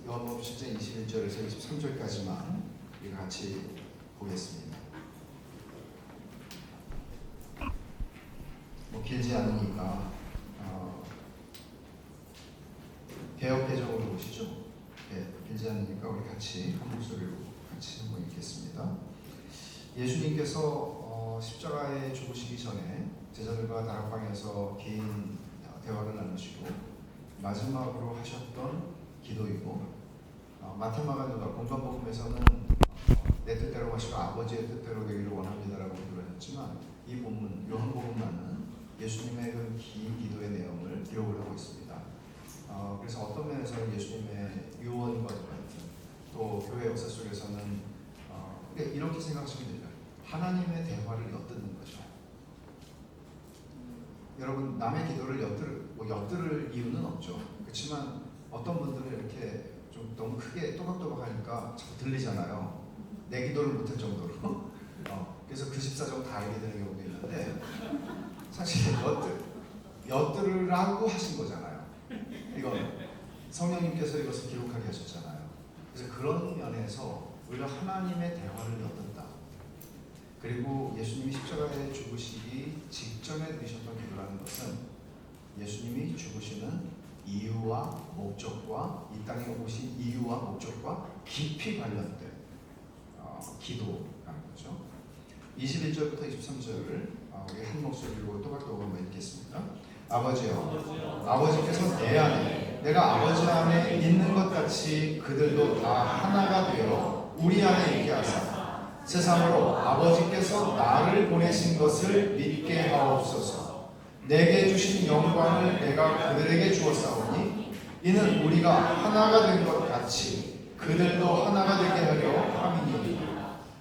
요한복음 10장 21절에서 23절까지만 우리 같이 보겠습니다. 길지 않으니까 개역개정으로 보시죠. 길지 않으니까 우리 같이 한 목소리로 같이 한번 읽겠습니다. 예수님께서 십자가에 죽으시기 전에 제자들과 다락방에서 개인 대화를 나누시고 마지막으로 하셨던 기도이고, 마태, 마가, 누가 공관복음에서는 내 뜻대로 하시고 아버지의 뜻대로 되기를 원합니다라고 기도를 했지만, 이 본문 요한복음만은 예수님의 그 긴 기도의 내용을 기록을 하고 있습니다. 그래서 어떤 면에서는 예수님의 유언과 같은, 또 교회 역사 속에서는 이렇게 생각하시면 됩니다. 하나님의 대화를 엿듣는 거죠. 여러분, 남의 기도를 엿들을 이유는 없죠. 그렇지만 어떤 분들은 이렇게 좀 너무 크게 또박또박 하니까 자꾸 들리잖아요. 내 기도를 못할 정도로. 그래서 그 집사정 다 알게 되는 경우도 있는데, 사실 엿들으라고 하신 거잖아요. 이건 성령님께서 이것을 기록하게 하셨잖아요. 그래서 그런 면에서 우리가 하나님의 대화를 엿든다. 그리고 예수님이 십자가에 죽으시기 직전에 드리셨던 기도라는 것은 예수님이 죽으시는 이유와 목적과 이 땅에 오신 이유와 목적과 깊이 관련된 기도라는 거죠. 21절부터 23절을 우리 한 목소리로 또박또박 한번 읽겠습니다. 아버지여, 아버지께서 내 안에, 내가 아버지 안에 있는 것 같이 그들도 다 하나가 되어 우리 안에 있게 하사 세상으로 아버지께서 나를 보내신 것을 믿게 하옵소서. 내게 주신 영광을 내가 그들에게 주었사오니 이는 우리가 하나가 된 것 같이 그들도 하나가 되게 하려 함이니,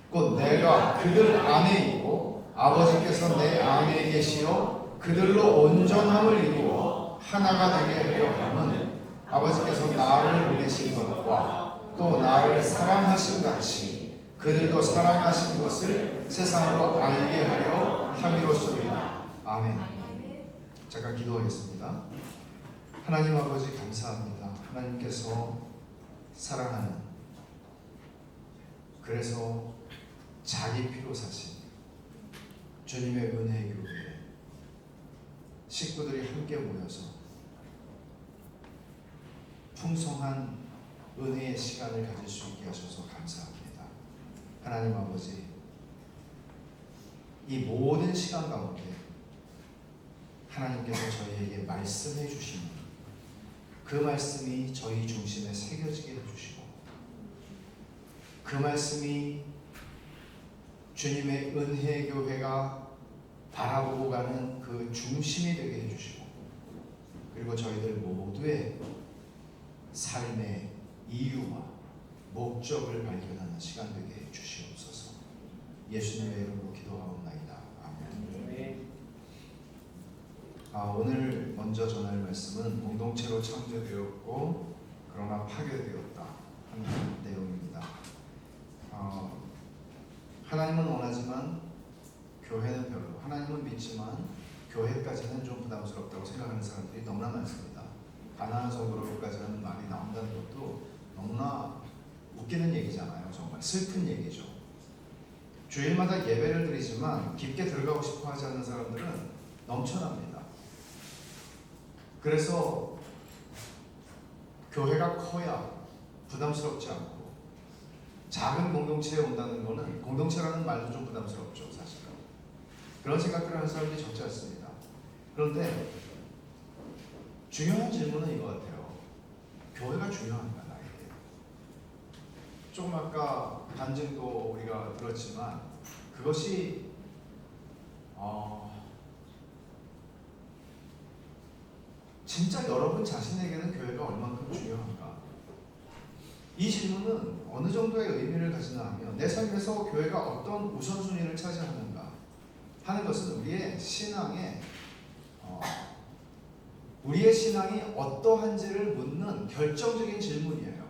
곧 내가 그들 안에 있고 아버지께서 내 안에 계시어 그들로 온전함을 이루어 하나가 되게 하려 함은 아버지께서 나를 보내신 것과 또 나를 사랑하신 같이 그들도 사랑하신 것을 세상으로 알게 하려 함이로소이다. 아멘. 잠깐 기도하겠습니다. 하나님 아버지, 감사합니다. 하나님께서 사랑하는, 그래서 자기 피로 사신 주님의 은혜의 교회에 식구들이 함께 모여서 풍성한 은혜의 시간을 가질 수 있게 하셔서 감사합니다. 하나님 아버지, 이 모든 시간 가운데 하나님께서 저희에게 말씀해 주시는 그 말씀이 저희 중심에 새겨지게 해주시고, 그 말씀이 주님의 은혜의 교회가 바라보고 가는 그 중심이 되게 해주시고, 그리고 저희들 모두의 삶의 이유와 목적을 발견하는 시간 되게 해주시옵소서. 예수님의 이름으로 기도하옵나이다. 아멘. 오늘 먼저 전할 말씀은 공동체로 창조되었고 그러나 파괴되었다 하는 내용입니다. 하나님은 원하지만 교회는 별로, 하나님은 믿지만 교회까지는 좀 부담스럽다고 생각하는 사람들이 너무나 많습니다. 가난한 성도로까지 하는 말이 나온다는 것도 너무나 웃기는 얘기잖아요. 정말 슬픈 얘기죠. 주일마다 예배를 드리지만 깊게 들어가고 싶어 하지 않는 사람들은 넘쳐납니다. 그래서 교회가 커야 부담스럽지 않고, 작은 공동체에 온다는 것은, 공동체라는 말도 좀 부담스럽죠, 사실은. 그런 생각들을 하는 사람들이 적지 않습니다. 그런데 중요한 질문은 이거 같아요. 교회가 중요한가, 나에게? 조금 아까 간증도 우리가 들었지만 그것이 진짜 여러분 자신에게는 교회가 얼만큼 중요한가? 이 질문은 어느 정도의 의미를 가지나 하면, 내 삶에서 교회가 어떤 우선순위를 차지하는가 하는 것은 우리의 신앙이 어떠한지를 묻는 결정적인 질문이에요.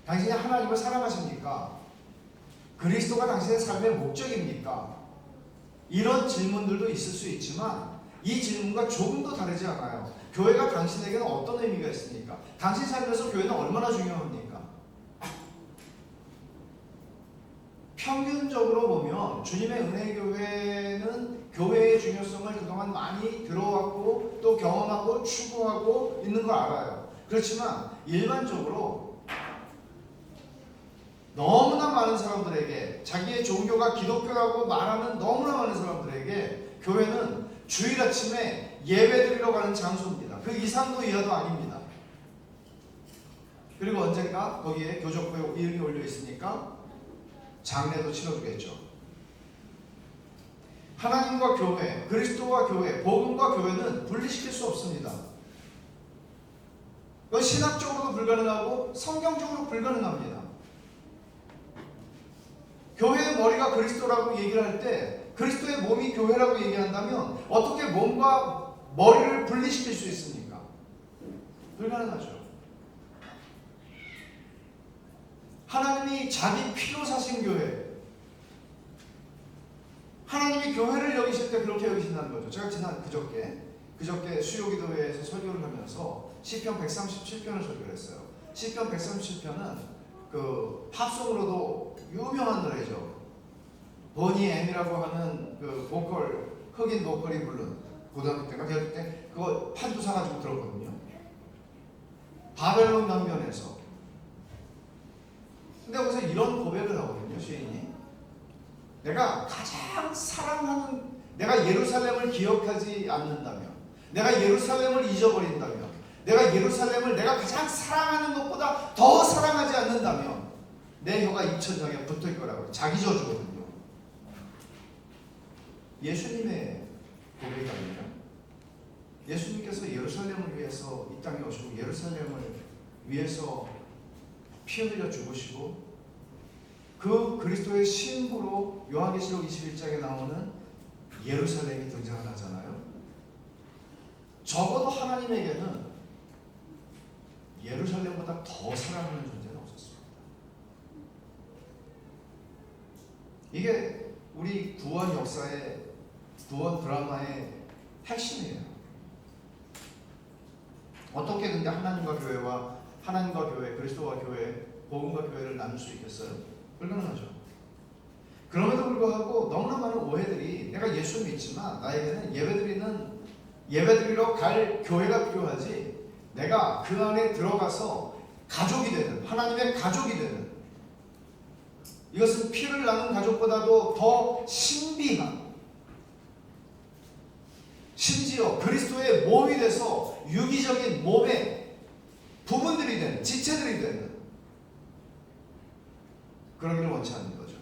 당신이 하나님을 사랑하십니까? 그리스도가 당신의 삶의 목적입니까? 이런 질문들도 있을 수 있지만 이 질문과 조금 더 다르지 않아요. 교회가 당신에게는 어떤 의미가 있습니까? 당신 삶에서 교회는 얼마나 중요합니까? 평균적으로 보면 주님의 은혜교회는 교회의 중요성을 그동안 많이 들어왔고 또 경험하고 추구하고 있는 걸 알아요. 그렇지만 일반적으로 너무나 많은 사람들에게, 자기의 종교가 기독교라고 말하는 너무나 많은 사람들에게 교회는 주일 아침에 예배드리러 가는 장소입니다. 그 이상도 이하도 아닙니다. 그리고 언젠가 거기에 교적부에 이름이 올려 있으니까 장례도 치러주겠죠. 하나님과 교회, 그리스도와 교회, 복음과 교회는 분리시킬 수 없습니다. 그건 신학적으로도 불가능하고 성경적으로 불가능합니다. 교회의 머리가 그리스도라고 얘기를 할 때 그리스도의 몸이 교회라고 얘기한다면 어떻게 몸과 머리를 분리시킬 수 있습니까? 불가능하죠. 하나님이 자기 피로 사신 교회, 하나님이 교회를 여기실 때 그렇게 여기신다는 거죠. 제가 지난 그저께 수요기도회에서 설교를 하면서 시편 137편을 설교를 했어요. 시편 137편은 그 팝송으로도 유명한 노래죠. 버니 엠이라고 하는 그 보컬, 흑인 보컬이 부른, 고등학교 때가 대학교 때 그거 판도 사가지고 들었거든요. 바벨론 강변에서. 근데 거기서 이런 고백을 하거든요, 시인이. 내가 가장 사랑하는, 내가 예루살렘을 기억하지 않는다면, 내가 예루살렘을 잊어버린다면, 내가 예루살렘을 내가 가장 사랑하는 것보다 더 사랑하지 않는다면 내 혀가 입천장에 붙을 거라고. 자기 저주거든요. 예수님의 고백이 아니라 예수님께서 예루살렘을 위해서 이 땅에 오시고 예루살렘을 위해서 피 흘려 죽으시고 그 그리스도의 신부로 요한계시록 21장에 나오는 예루살렘이 등장하잖아요. 적어도 하나님에게는 예루살렘보다 더 사랑하는 존재는 없었습니다. 이게 우리 구원 역사의, 구원 드라마의 핵심이에요. 어떻게 근데 하나님과 교회와, 하나님과 교회, 그리스도와 교회, 복음과 교회를 나눌 수 있겠어요? 불가능하죠. 그럼에도 불구하고 너무나 많은 오해들이, 내가 예수 믿지만 나에게는 예배드리러 갈 교회가 필요하지, 내가 그 안에 들어가서 가족이 되는, 하나님의 가족이 되는, 이것은 피를 나눈 가족보다도 더 신비한, 심지어 그리스도의 몸이 돼서 유기적인 몸의 부분들이 되는, 지체들이 되는, 그러기를 원치 않는 거죠.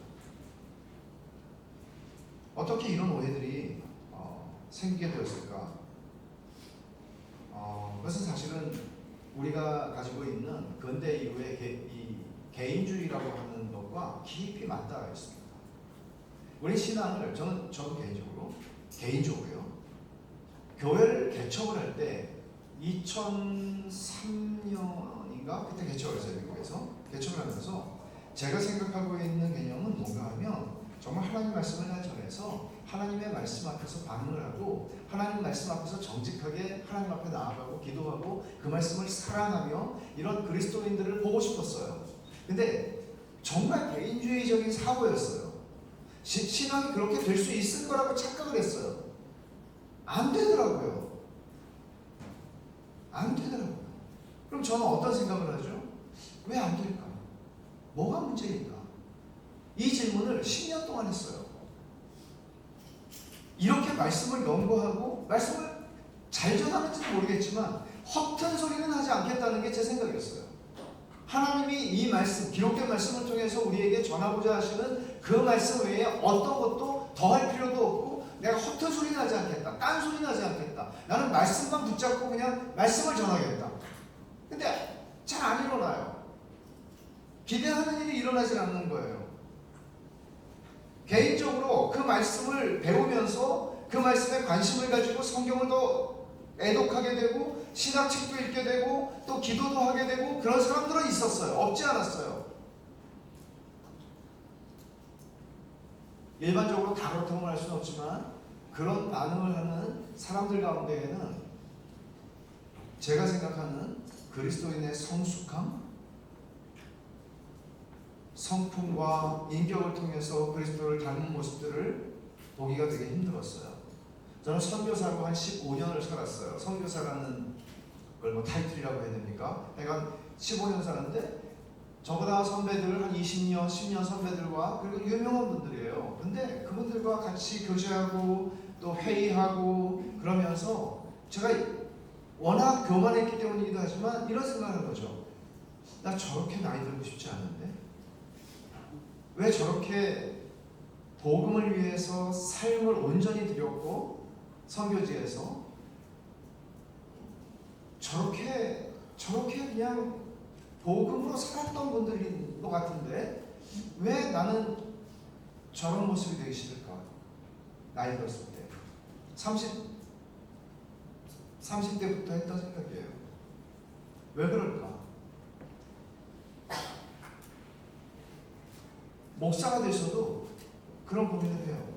어떻게 이런 오해들이 생기게 되었을까? 그것은 사실은 우리가 가지고 있는 근대 이후의 개인주의라고 하는 것과 깊이 맞닿아 있습니다. 우리 신앙을, 저도 개인적으로요. 교회를 개척을 할 때 2003년인가 그때 개척을 했어요. 미국에서 개척을 하면서 제가 생각하고 있는 개념은 뭔가 하면 정말 하나님 말씀을 잘 전해서 하나님의 말씀 앞에서 반응을 하고 하나님 말씀 앞에서 정직하게 하나님 앞에 나아가고 기도하고 그 말씀을 사랑하며 이런 그리스도인들을 보고 싶었어요. 근데 정말 개인주의적인 사고였어요. 신앙이 그렇게 될 수 있을 거라고 착각을 했어요. 안 되더라고요. 그럼 저는 어떤 생각을 하죠? 왜 안 될까? 뭐가 문제일까? 이 질문을 10년 동안 했어요. 이렇게 말씀을 연구하고 말씀을 잘 전하는지는 모르겠지만 허튼 소리는 하지 않겠다는 게 제 생각이었어요. 하나님이 이 말씀, 기록된 말씀을 통해서 우리에게 전하고자 하시는 그 말씀 외에 어떤 것도 더할 필요도 없고 내가 허튼 소리는 하지 않겠다. 딴 소리는 하지 않겠다. 나는 말씀만 붙잡고 그냥 말씀을 전하겠다. 근데 잘 안 일어나요. 기대하는 일이 일어나지 않는 거예요. 개인적으로 그 말씀을 배우면서 그 말씀에 관심을 가지고 성경을 더 애독하게 되고 신학책도 읽게 되고 또 기도도 하게 되고 그런 사람들은 있었어요. 없지 않았어요. 일반적으로 다 그렇다고 할 수는 없지만 그런 반응을 하는 사람들 가운데에는 제가 생각하는 그리스도인의 성숙함, 성품과 인격을 통해서 그리스도를 닮은 모습들을 보기가 되게 힘들었어요. 저는 선교사로 한 15년을 살았어요. 선교사라는 걸 뭐 타이틀이라고 해야 됩니까? 내가 15년 살았는데 저보다 선배들 한 20년, 10년 선배들과 그리고 유명한 분들이에요. 근데 그분들과 같이 교제하고 또 회의하고 그러면서 제가 워낙 교만했기 때문이기도 하지만 이런 생각을 한 거죠. 나 저렇게 나이 들고 싶지 않은데 왜 저렇게 복음을 위해서 삶을 온전히 드렸고 선교지에서 저렇게 그냥 복음으로 살았던 분들인 것 같은데 왜 나는 저런 모습이 되기 싫을까? 나이 들었을 때 30대부터 했던 생각이에요. 왜 그럴까? 목사가 되셔도 그런 고민을 해요.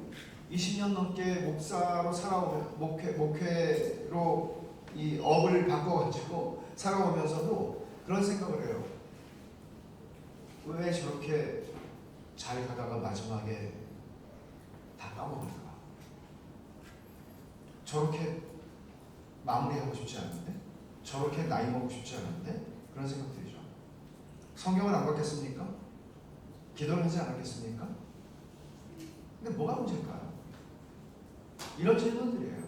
20년 넘게 목사로 살아오면 목회로 이 업을 바꿔가지고 살아오면서도 그런 생각을 해요. 왜 저렇게 잘 가다가 마지막에 다 까먹을까? 저렇게 마무리하고 싶지 않은데? 저렇게 나이 먹고 싶지 않은데? 그런 생각 들죠. 성경을 안 받겠습니까? 기도를 하지 않았겠습니까? 근데 뭐가 문제일까요? 이런 질문들이에요.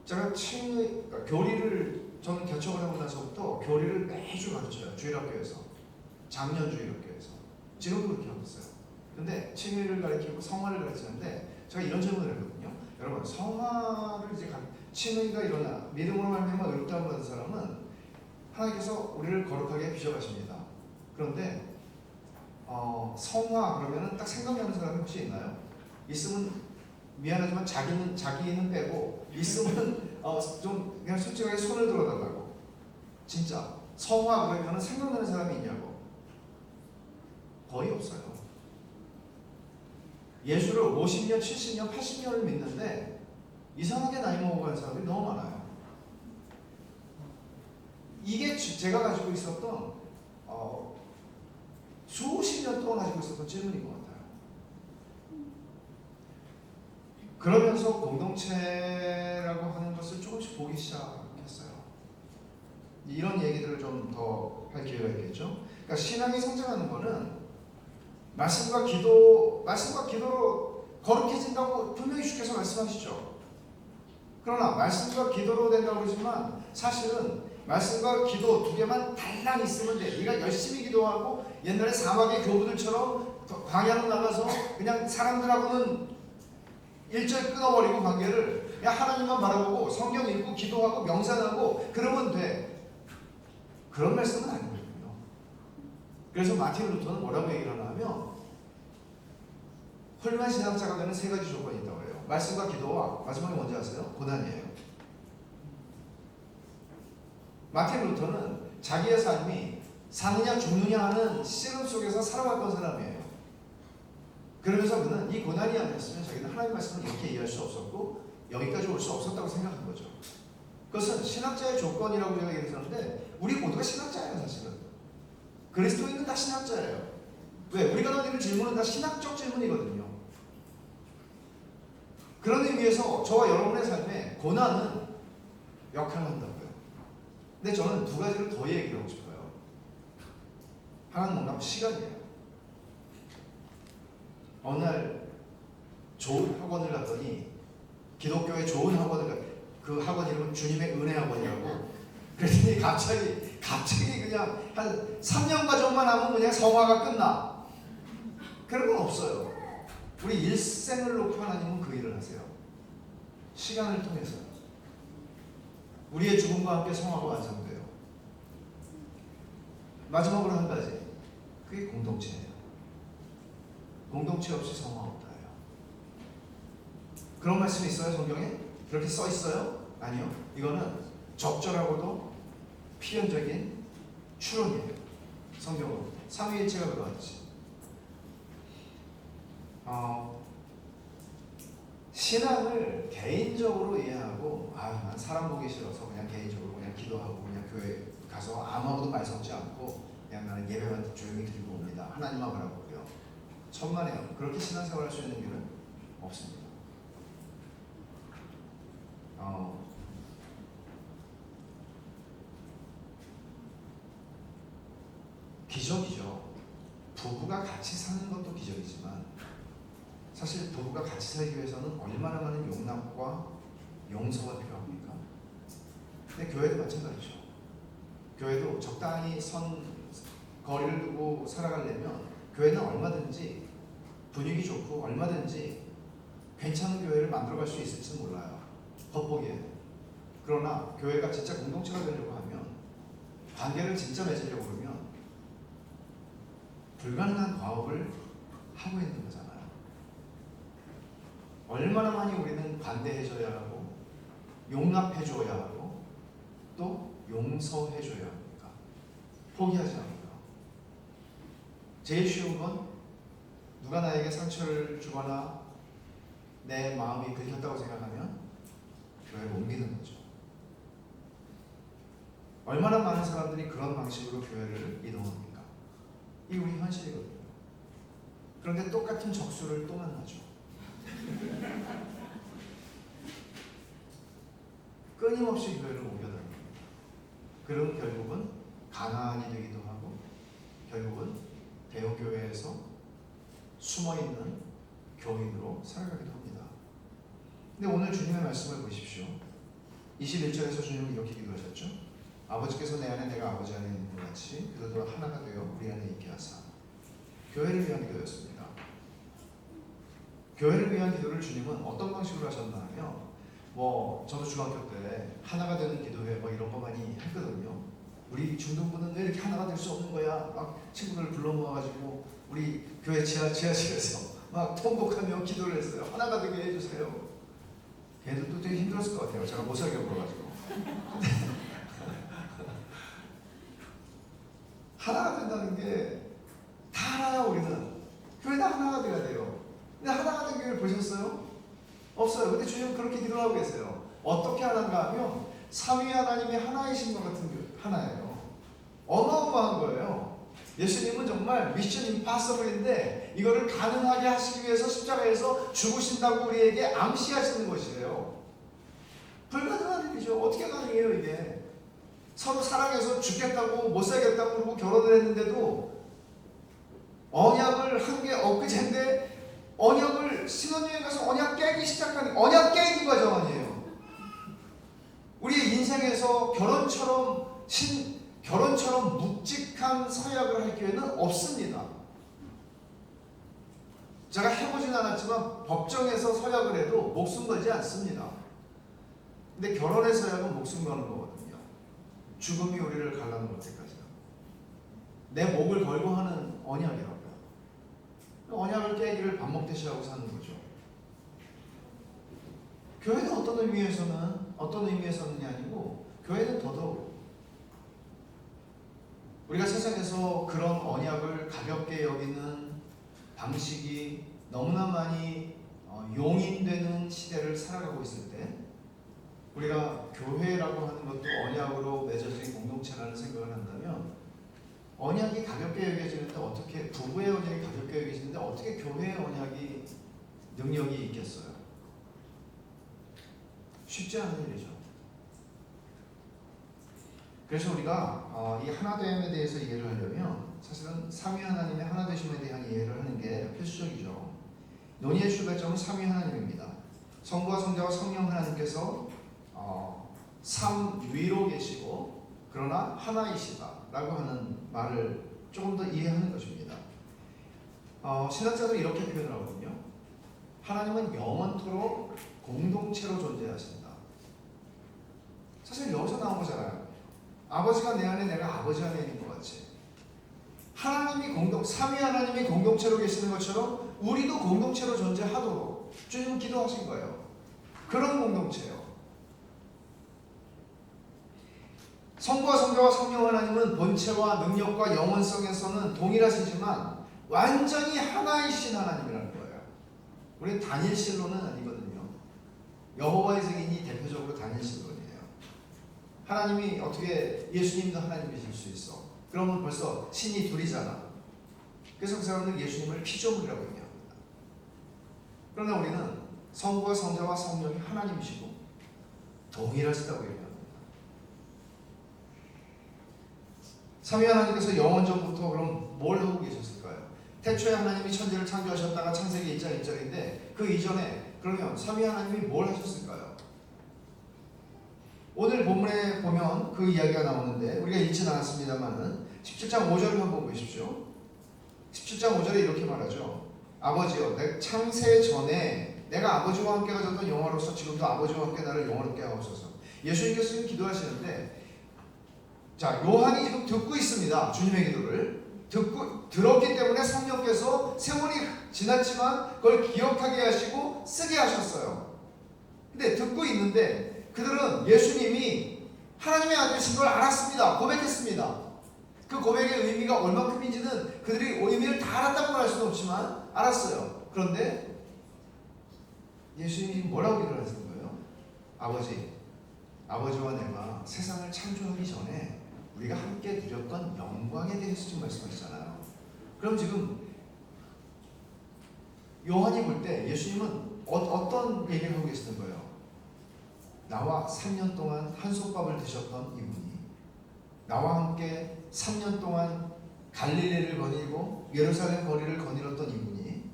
제가 그러니까 교리를 저는 개척을 하고 나서부터 교리를 매주 가르쳐요. 주일학교에서. 작년 주일학교에서. 지금도 그렇게 하고 있어요. 근데 칭의를 가르치고 성화를 가르치는데 제가 이런 질문을 했거든요. 여러분 성화를 이제 칭의가 일어나 믿음으로 말미암아 의롭다함을 받은 사람은 하나님께서 우리를 거룩하게 빚어가십니다. 그런데 성화 그러면은 딱 생각나는 사람이 혹시 있나요? 있으면 미안하지만 자기는 빼고 있으면 좀 그냥 솔직하게 손을 들어달라고. 진짜 성화 그러면은 생각나는 사람이 있냐고. 거의 없어요. 예수를 50년, 70년, 80년을 믿는데 이상하게 나이 먹어가는 사람들이 너무 많아요. 이게 제가 가지고 있었던 수십 년 동안 가지고 있었던 질문인 것 같아요. 그러면서 공동체라고 하는 것을 조금씩 보기 시작했어요. 이런 얘기들을 좀 더 할 기회가 있겠죠. 그러니까 신앙이 성장하는 거는 말씀과 기도로 거룩해진다고 분명히 주께서 말씀하시죠. 그러나 말씀과 기도로 된다고 그러지만 사실은 말씀과 기도 두 개만 달랑 있으면 돼. 네가 열심히 기도하고 옛날에 사막의 교부들처럼 광야로 나가서 그냥 사람들하고는 일절 끊어버리고 관계를 그냥 하나님만 바라보고 성경 읽고 기도하고 명상하고 그러면 돼. 그런 말씀은 아니거든요. 그래서 마틴 루터는 뭐라고 얘기를 하냐면 훌륭한 신앙자가 되는 세 가지 조건이 있다고 해요. 말씀과 기도와 마지막에 뭔지 아세요? 고난이에요. 마틴 루터는 자기의 삶이 사느냐 죽느냐 하는 씨름 속에서 살아왔던 사람이에요. 그러면서 그는 이 고난이 아니었으면 자기는 하나님 말씀을 이렇게 이해할 수 없었고 여기까지 올 수 없었다고 생각한 거죠. 그것은 신학자의 조건이라고 제가 얘기했었는데 우리 모두가 신학자예요. 사실은 그리스도인은 다 신학자예요. 왜? 우리가 던지는 질문은 다 신학적 질문이거든요. 그런 의미에서 저와 여러분의 삶에 고난은 역할을 한다고요. 근데 저는 두 가지를 더 얘기하고 싶어요. 하나는 뭔가 시간이에요. 어느 날 좋은 학원을 갔더니 기독교의 좋은 학원을 그 학원 이름은 주님의 은혜 학원이라고 그랬더니 갑자기 그냥 한 3년 과정만 하면 그냥 성화가 끝나. 그런 건 없어요. 우리 일생을 놓고 하나님은 그 일을 하세요. 시간을 통해서 우리의 죽음과 함께 성화가 완성돼요. 마지막으로 한 가지, 그게 공동체예요. 공동체 없이 성화 없다예요. 그런 말씀이 있어요, 성경에? 그렇게 써 있어요? 아니요. 이거는 적절하고도 필연적인 추론이에요. 성경으로 삼위일체가 그러하듯이 신앙을 개인적으로 이해하고 난 사람 보기 싫어서 그냥 개인적으로 그냥 기도하고 그냥 교회 가서 아무것도 말 섞지 않고 그냥 나는 예배만 조용히 드리고 옵니다. 하나님만 바라보고요. 천만에요. 그렇게 신앙생활 할 수 있는 길은 없습니다. 기적이죠. 부부가 같이 사는 것도 기적이지만 사실 부부가 같이 살기 위해서는 얼마나 많은 용납과 용서가 필요합니까? 근데 교회도 마찬가지죠. 교회도 적당히 거리를 두고 살아가려면 교회는 얼마든지 분위기 좋고 얼마든지 괜찮은 교회를 만들어갈 수 있을지 몰라요. 겉보기에는. 그러나 교회가 진짜 공동체가 되려고 하면 관계를 진짜 맺으려고 그러면 불가능한 과업을 하고 있는 거잖아요. 얼마나 많이 우리는 관대해져야 하고 용납해줘야 하고 또 용서해줘야 합니까? 포기하지 않고요. 제일 쉬운 건 누가 나에게 상처를 주거나 내 마음이 긁혔다고 생각하면 교회를 옮기는 거죠. 얼마나 많은 사람들이 그런 방식으로 교회를 이동합니까? 이 우리 현실이거든요. 그런데 똑같은 적수를 또 만나죠. 끊임없이 교회를 옮겨다닙니다. 그럼 결국은 가난이 되기도 하고 결국은 대형교회에서 숨어있는 교인으로 살아가기도 합니다. 근데 오늘 주님의 말씀을 보십시오. 21절에서 주님은 이렇게 기도하셨죠. 아버지께서 내 안에 내가 아버지 안에 있는 것 같이 그들도 하나가 되어 우리 안에 있게 하사. 교회를 위한 기도였습니다. 교회를 위한 기도를 주님은 어떤 방식으로 하셨나 하면 저도 중학교 때 하나가 되는 기도회 이런 거 많이 했거든요. 우리 중등부는 왜 이렇게 하나가 될 수 없는 거야? 막 친구들 불러 모아가지고 우리 교회 지하실에서 막 통곡하며 기도를 했어요. 하나가 되게 해주세요. 걔들도 되게 힘들었을 것 같아요. 제가 못 살게 굴어가지고. 하나가 된다는 게 다 하나야. 우리는 교회 다 하나가 돼야 돼요. 근데 하나가 된 교회를 보셨어요? 없어요. 근데 주님은 그렇게 기도하고 계세요. 어떻게 하나인가 하면 삼위 하나님이 하나이신 것 같은 하나예요. 어마어마한 거예요. 예수님은 정말 미션 임파서블인데 이거를 가능하게 하시기 위해서 십자가에서 죽으신다고 우리에게 암시하시는 것이에요. 불가능한 일이죠. 어떻게 가능해요 이게. 서로 사랑해서 죽겠다고 못 살겠다고 그러고 결혼을 했는데도 언약을 한 게 엊그제인데 언약을 신혼여행 가서 언약 깨기 시작하는 언약 깨기 과정이에요. 우리의 인생에서 결혼처럼 묵직한 서약을 할 기회는 없습니다. 제가 해보진 않았지만 법정에서 서약을 해도 목숨 걸지 않습니다. 근데 결혼의 서약은 목숨 거는 거거든요. 죽음이 우리를 갈라놓을 때까지요. 내 목을 걸고 하는 언약이라고요. 언약을 깨기를 밥 먹듯이 하고 사는 거죠. 교회는 어떤 의미에서는이 아니고 교회는 더더욱 우리가 세상에서 그런 언약을 가볍게 여기는 방식이 너무나 많이 용인되는 시대를 살아가고 있을 때 우리가 교회라고 하는 것도 언약으로 맺어진 공동체라는 생각을 한다면 언약이 가볍게 여겨지는데 어떻게 부부의 언약이 가볍게 여겨지는데 어떻게 교회의 언약이 능력이 있겠어요? 쉽지 않은 일이죠. 그래서 우리가 이 하나됨에 대해서 이해를 하려면 사실은 삼위 하나님의 하나되심에 대한 이해를 하는 게 필수적이죠. 논의의 출발점은 삼위 하나님입니다. 성부와 성자와 성령 하나님께서 삼위로 계시고 그러나 하나이시다 라고 하는 말을 조금 더 이해하는 것입니다. 신학자들은 이렇게 표현을 하거든요. 하나님은 영원토록 공동체로 존재하신다. 사실 여기서 나온 거잖아요. 아버지가 내 안에 내가 아버지 안에 있는 것 같이 삼위 하나님이 공동체로 계시는 것처럼 우리도 공동체로 존재하도록 주님은 기도하신 거예요. 그런 공동체요. 성부와 성자와 성령 하나님은 본체와 능력과 영원성에서는 동일하시지만 완전히 하나이신 하나님이라는 거예요. 우리는 단일신론은 아니거든요. 여호와의 증인이 대표적으로 다니엘 신론이에요. 하나님이 어떻게 예수님도 하나님이실 수 있어? 그러면 벌써 신이 둘이잖아. 그래서 그 사람은 예수님을 피조물이라고 얘기합니다. 그러나 우리는 성부와 성자와 성령이 하나님이시고 동일하시다고 얘기합니다. 삼위 하나님께서 영원전부터 그럼 뭘 하고 계셨을까요? 태초에 하나님이 천지를 창조하셨다가 창세기 1장 1절인데 그 이전에 그러면 삼위 하나님이 뭘 하셨을까요? 오늘 본문에 보면 그 이야기가 나오는데 우리가 읽진 않았습니다만은 17장 5절을 한번 보십시오. 17장 5절에 이렇게 말하죠. 아버지여, 내 창세 전에 내가 아버지와 함께 가졌던 영화로서 지금도 아버지와 함께 나를 영화롭게 하옵소서. 예수님께서 기도하시는데, 자, 요한이 지금 듣고 있습니다. 주님의 기도를 들었기 때문에 성령께서 세월이 지났지만 그걸 기억하게 하시고 쓰게 하셨어요. 근데 듣고 있는데 그들은 예수님이 하나님의 아들이신 걸 알았습니다. 고백했습니다. 그 고백의 의미가 얼마큼인지는 그들이 의미를 다 알았다고 할 수는 없지만 알았어요. 그런데 예수님이 뭐라고 기도를 하시는 거예요? 아버지와 내가 세상을 창조하기 전에 우리가 함께 누렸던 영광에 대해서 지금 말씀하시잖아요. 그럼 지금 요한이 볼 때 예수님은 어떤 얘기를 하고 계시는 거예요? 나와 3년 동안 한솥밥을 드셨던 이분이, 나와 함께 3년 동안 갈릴리를 거닐고 예루살렘 거리를 거닐었던 이분이,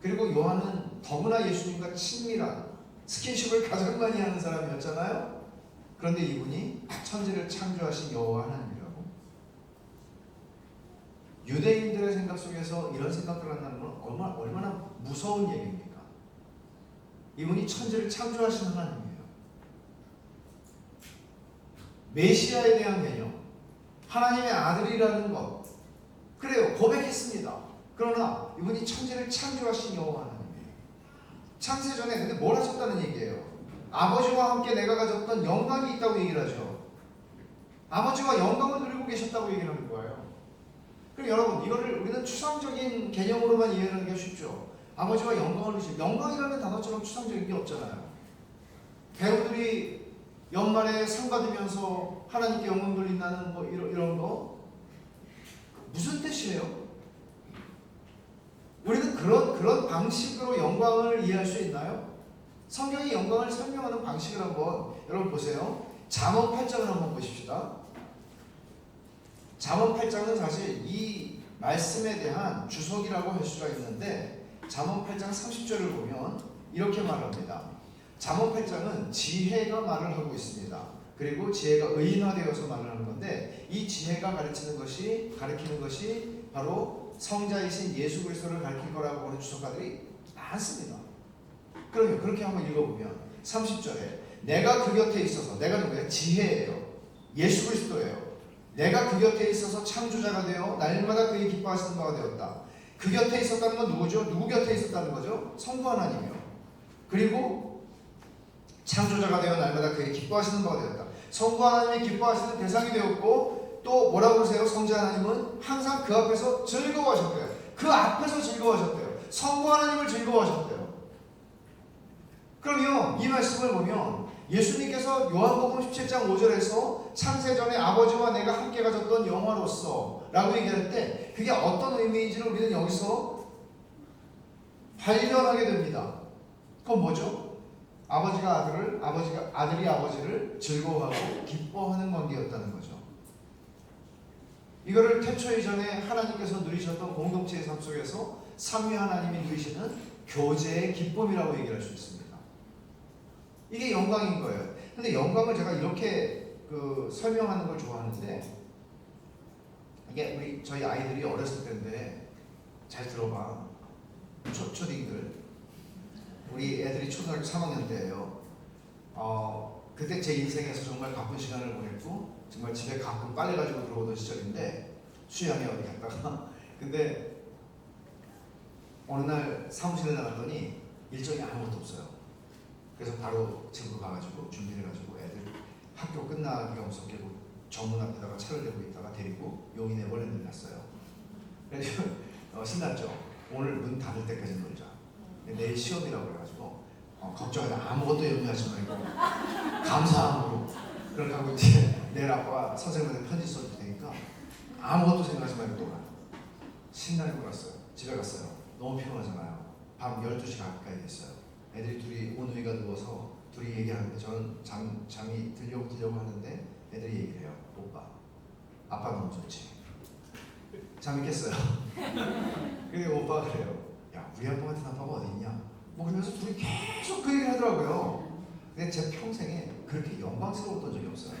그리고 요한은 더구나 예수님과 친밀한 스킨십을 가장 많이 하는 사람이었잖아요. 그런데 이분이 천지를 창조하신 여호와 하나님이라고. 유대인들의 생각 속에서 이런 생각을 한다는 건 얼마나 무서운 얘기입니까? 이분이 천지를 창조하신 하나님이에요. 메시아에 대한 개념, 하나님의 아들이라는 것, 그래요, 고백했습니다. 그러나 이분이 천지를 창조하신 여호와 하나님이에요. 창세전에 근데 뭘 하셨다는 얘기예요? 아버지와 함께 내가 가졌던 영광이 있다고 얘기를 하죠. 아버지와 영광을 누리고 계셨다고 얘기를 하는 거예요. 그럼 여러분, 이거를 우리는 추상적인 개념으로만 이해하는 게 쉽죠. 아버지와 영광을 누리시, 영광이라는 단어처럼 추상적인 게 없잖아요. 배우들이 연말에 상 받으면서 하나님께 영광 돌린다는 뭐 이런 거 무슨 뜻이에요? 우리는 그런 방식으로 영광을 이해할 수 있나요? 성경이 영광을 설명하는 방식을 한번 여러분 보세요. 잠언 8장을 한번 보십시다. 잠언 8장은 사실 이 말씀에 대한 주석이라고 할 수가 있는데, 잠언 8장 30절을 보면 이렇게 말합니다. 잠언 8장은 지혜가 말을 하고 있습니다. 그리고 지혜가 의인화되어서 말을 하는 건데, 이 지혜가 가리키는 것이 바로 성자이신 예수 그리스도를 가리킬 거라고 하는 주석가들이 많습니다. 그러면 그렇게 한번 읽어보면 30절에 내가 그 곁에 있어서, 내가 누구예요? 지혜예요. 예수 그리스도예요. 내가 그 곁에 있어서 창조자가 되어 날마다 그의 기뻐하시는 바가 되었다. 그 곁에 있었다는 건 누구죠? 누구 곁에 있었다는 거죠? 성부 하나님이요. 그리고 창조자가 되어 날마다 그의 기뻐하시는 바가 되었다. 성부 하나님이 기뻐하시는 대상이 되었고, 또 뭐라고 그러세요? 성자 하나님은 항상 그 앞에서 즐거워하셨대요. 그 앞에서 즐거워하셨대요. 성부 하나님을 즐거워하셨대요. 그러면 이 말씀을 보면 예수님께서 요한복음 17장 5절에서 창세전에 아버지와 내가 함께 가졌던 영화로서 라고 얘기할 때 그게 어떤 의미인지를 우리는 여기서 발견하게 됩니다. 그건 뭐죠? 아들이 아버지를 즐거워하고 기뻐하는 관계였다는 거죠. 이거를 태초 이전에 하나님께서 누리셨던 공동체의 삶 속에서 삼위 하나님이 누리시는 교제의 기쁨이라고 얘기할 수 있습니다. 이게 영광인 거예요. 근데 영광을 제가 이렇게 설명하는 걸 좋아하는데, 이게 저희 아이들이 어렸을 때인데, 잘 들어봐. 초딩들. 우리 애들이 초등학교 3학년 때예요. 그때 제 인생에서 정말 바쁜 시간을 보냈고, 정말 집에 가끔 빨래 가지고 들어오던 시절인데, 수양에 어디 갔다가. 근데 어느 날 사무실에 나갔더니 일정이 아무것도 없어요. 그래서 바로 집으로 가가지고 준비해가지고 애들 학교 끝나기가 무섭게 정문 앞에다가 차를 대고 있다가 데리고 용인에 원래는 갔어요. 그래서 신났죠. 오늘 문 닫을 때까지 놀자. 내일 시험이라고 그래가지고 걱정하지 아무것도 염려하지 말고 감사함으로 그렇게 하고 이제 내일 아빠가 선생님한테 편지 써줄 테니까 아무것도 생각하지 말고 놀아. 신나게 놀았어요. 집에 갔어요. 너무 피곤하잖아요. 밤 12시 가까이 됐어요. 애들이 둘이 온누이가 누워서 둘이 얘기하는데 저는 잠이 들려고 하는데 애들이 얘기를 해요. 오빠, 아빠 너무 좋지? 잠이 깼어요. 근데 오빠가 그래요. 야, 우리 아빠 같은 아빠가 어디 있냐? 뭐 그러면서 둘이 계속 그 얘기를 하더라고요. 근데 제 평생에 그렇게 영광스러웠던 적이 없어요.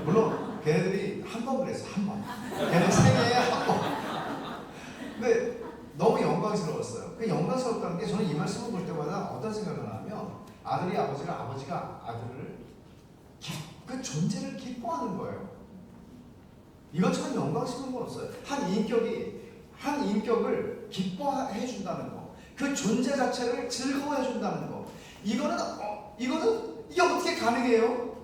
물론 걔네들이 한 번 그랬어. 한 번. 걔네 생애에 한 번. 근데 너무 영광스러웠어요. 그 영광스럽다는 게 저는 이 말씀을 볼 때마다 어떤 생각을 하냐면 아버지가 아들을 그 존재를 기뻐하는 거예요. 이것처럼 영광스러운 건 없어요. 한 인격을 기뻐해 준다는 거, 그 존재 자체를 즐거워해 준다는 거. 이거는 이게 어떻게 가능해요?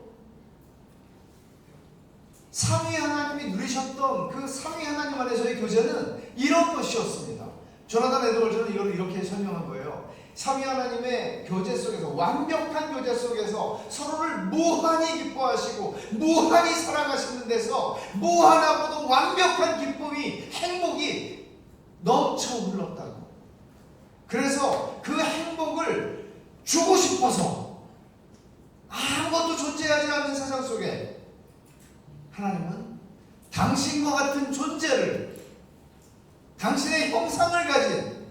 삼위 하나님이 누리셨던 그 삼위 하나님 안에서의 교제는 이런 것이었습니다. 조나단 에드워즈는 이걸 이렇게 설명한 거예요. 삼위 하나님의 교제 속에서, 완벽한 교제 속에서 서로를 무한히 기뻐하시고 무한히 사랑하시는 데서 무한하고도 완벽한 기쁨이, 행복이 넘쳐 흘렀다고. 그래서 그 행복을 주고 싶어서 아무것도 존재하지 않는 세상 속에 하나님은 당신과 같은 존재를, 당신의 형상을 가진,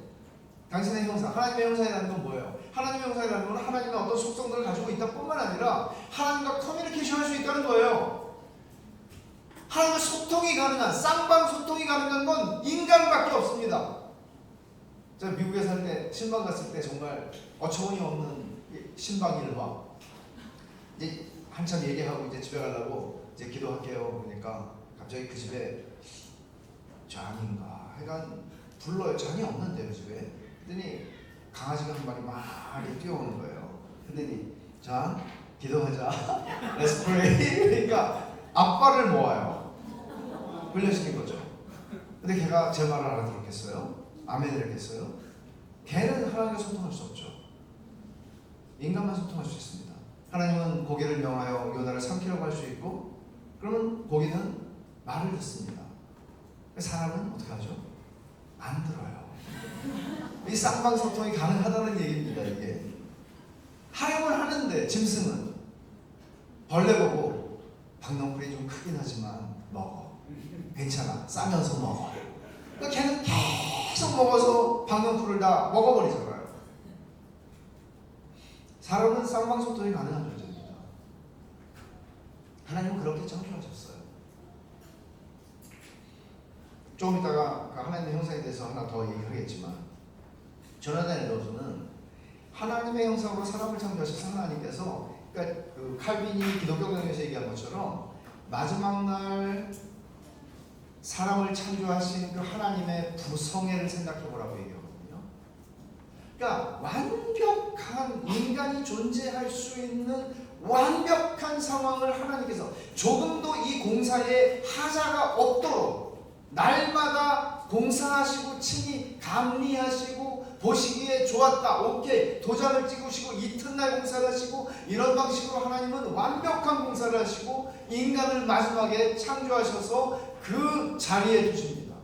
당신의 형상, 하나님의 형상이라는 건 뭐예요? 하나님의 형상이라는 건 하나님의 어떤 속성들을 가지고 있다 뿐만 아니라 하나님과 커뮤니케이션 할 수 있다는 거예요. 하나님과 소통이 가능한, 쌍방 소통이 가능한 건 인간밖에 없습니다. 제가 미국에 살 때 신방 갔을 때 정말 어처구니 없는 신방 일화, 이제 한참 얘기하고 이제 집에 가려고 이제 기도할게요. 그러니까 갑자기 그 집에 장인가 하여간 불러요. 장이 없는데 그 집에. 그랬더니 강아지가 한 마리 막 이렇게 뛰어오는 거예요. 그랬더니 자, 기도하자. Let's pray. 그러니까 아빠를 모아요. 훈련시킨 거죠. 근데 걔가 제 말을 알아들었겠어요? 아멘을 했겠어요? 걔는 하나님과 소통할 수 없죠. 인간만 소통할 수 있습니다. 하나님은 고기를 명하여 요나를 삼키라고 할 수 있고, 그러면 고기는 말을 듣습니다. 사람은 어떻게 하죠? 안 들어요. 이 쌍방소통이 가능하다는 얘기입니다. 이게 하용을 하는데 짐승은 벌레 보고 박넝쿨이 좀 크긴 하지만 먹어, 괜찮아, 싸면서 먹어. 그러니까 걔는 계속 먹어서 박넝쿨을 다 먹어버리잖아요. 사람은 쌍방소통이 가능한 존재입니다. 하나님은 그렇게 창조하셨어요. 조금 이따가 하나님의 형상에 대해서 하나 더 얘기하겠지만, 조나단 에드워즈는 하나님의 형상으로 사람을 창조하신 하나님께서, 그러니까 그 칼빈이 기독교 강에서 얘기한 것처럼 마지막 날 사람을 창조하신 그 하나님의 부성애를 생각해 보라고 얘기하거든요. 그러니까 완벽한 인간이 존재할 수 있는 완벽한 상황을 하나님께서 조금도 이 공사에 하자가 없도록 날마다 공사하시고 친히 감리하시고 보시기에 좋았다, 오케이, 도장을 찍으시고 이튿날 공사를 하시고, 이런 방식으로 하나님은 완벽한 공사를 하시고 인간을 마지막에 창조하셔서 그 자리에 두십니다.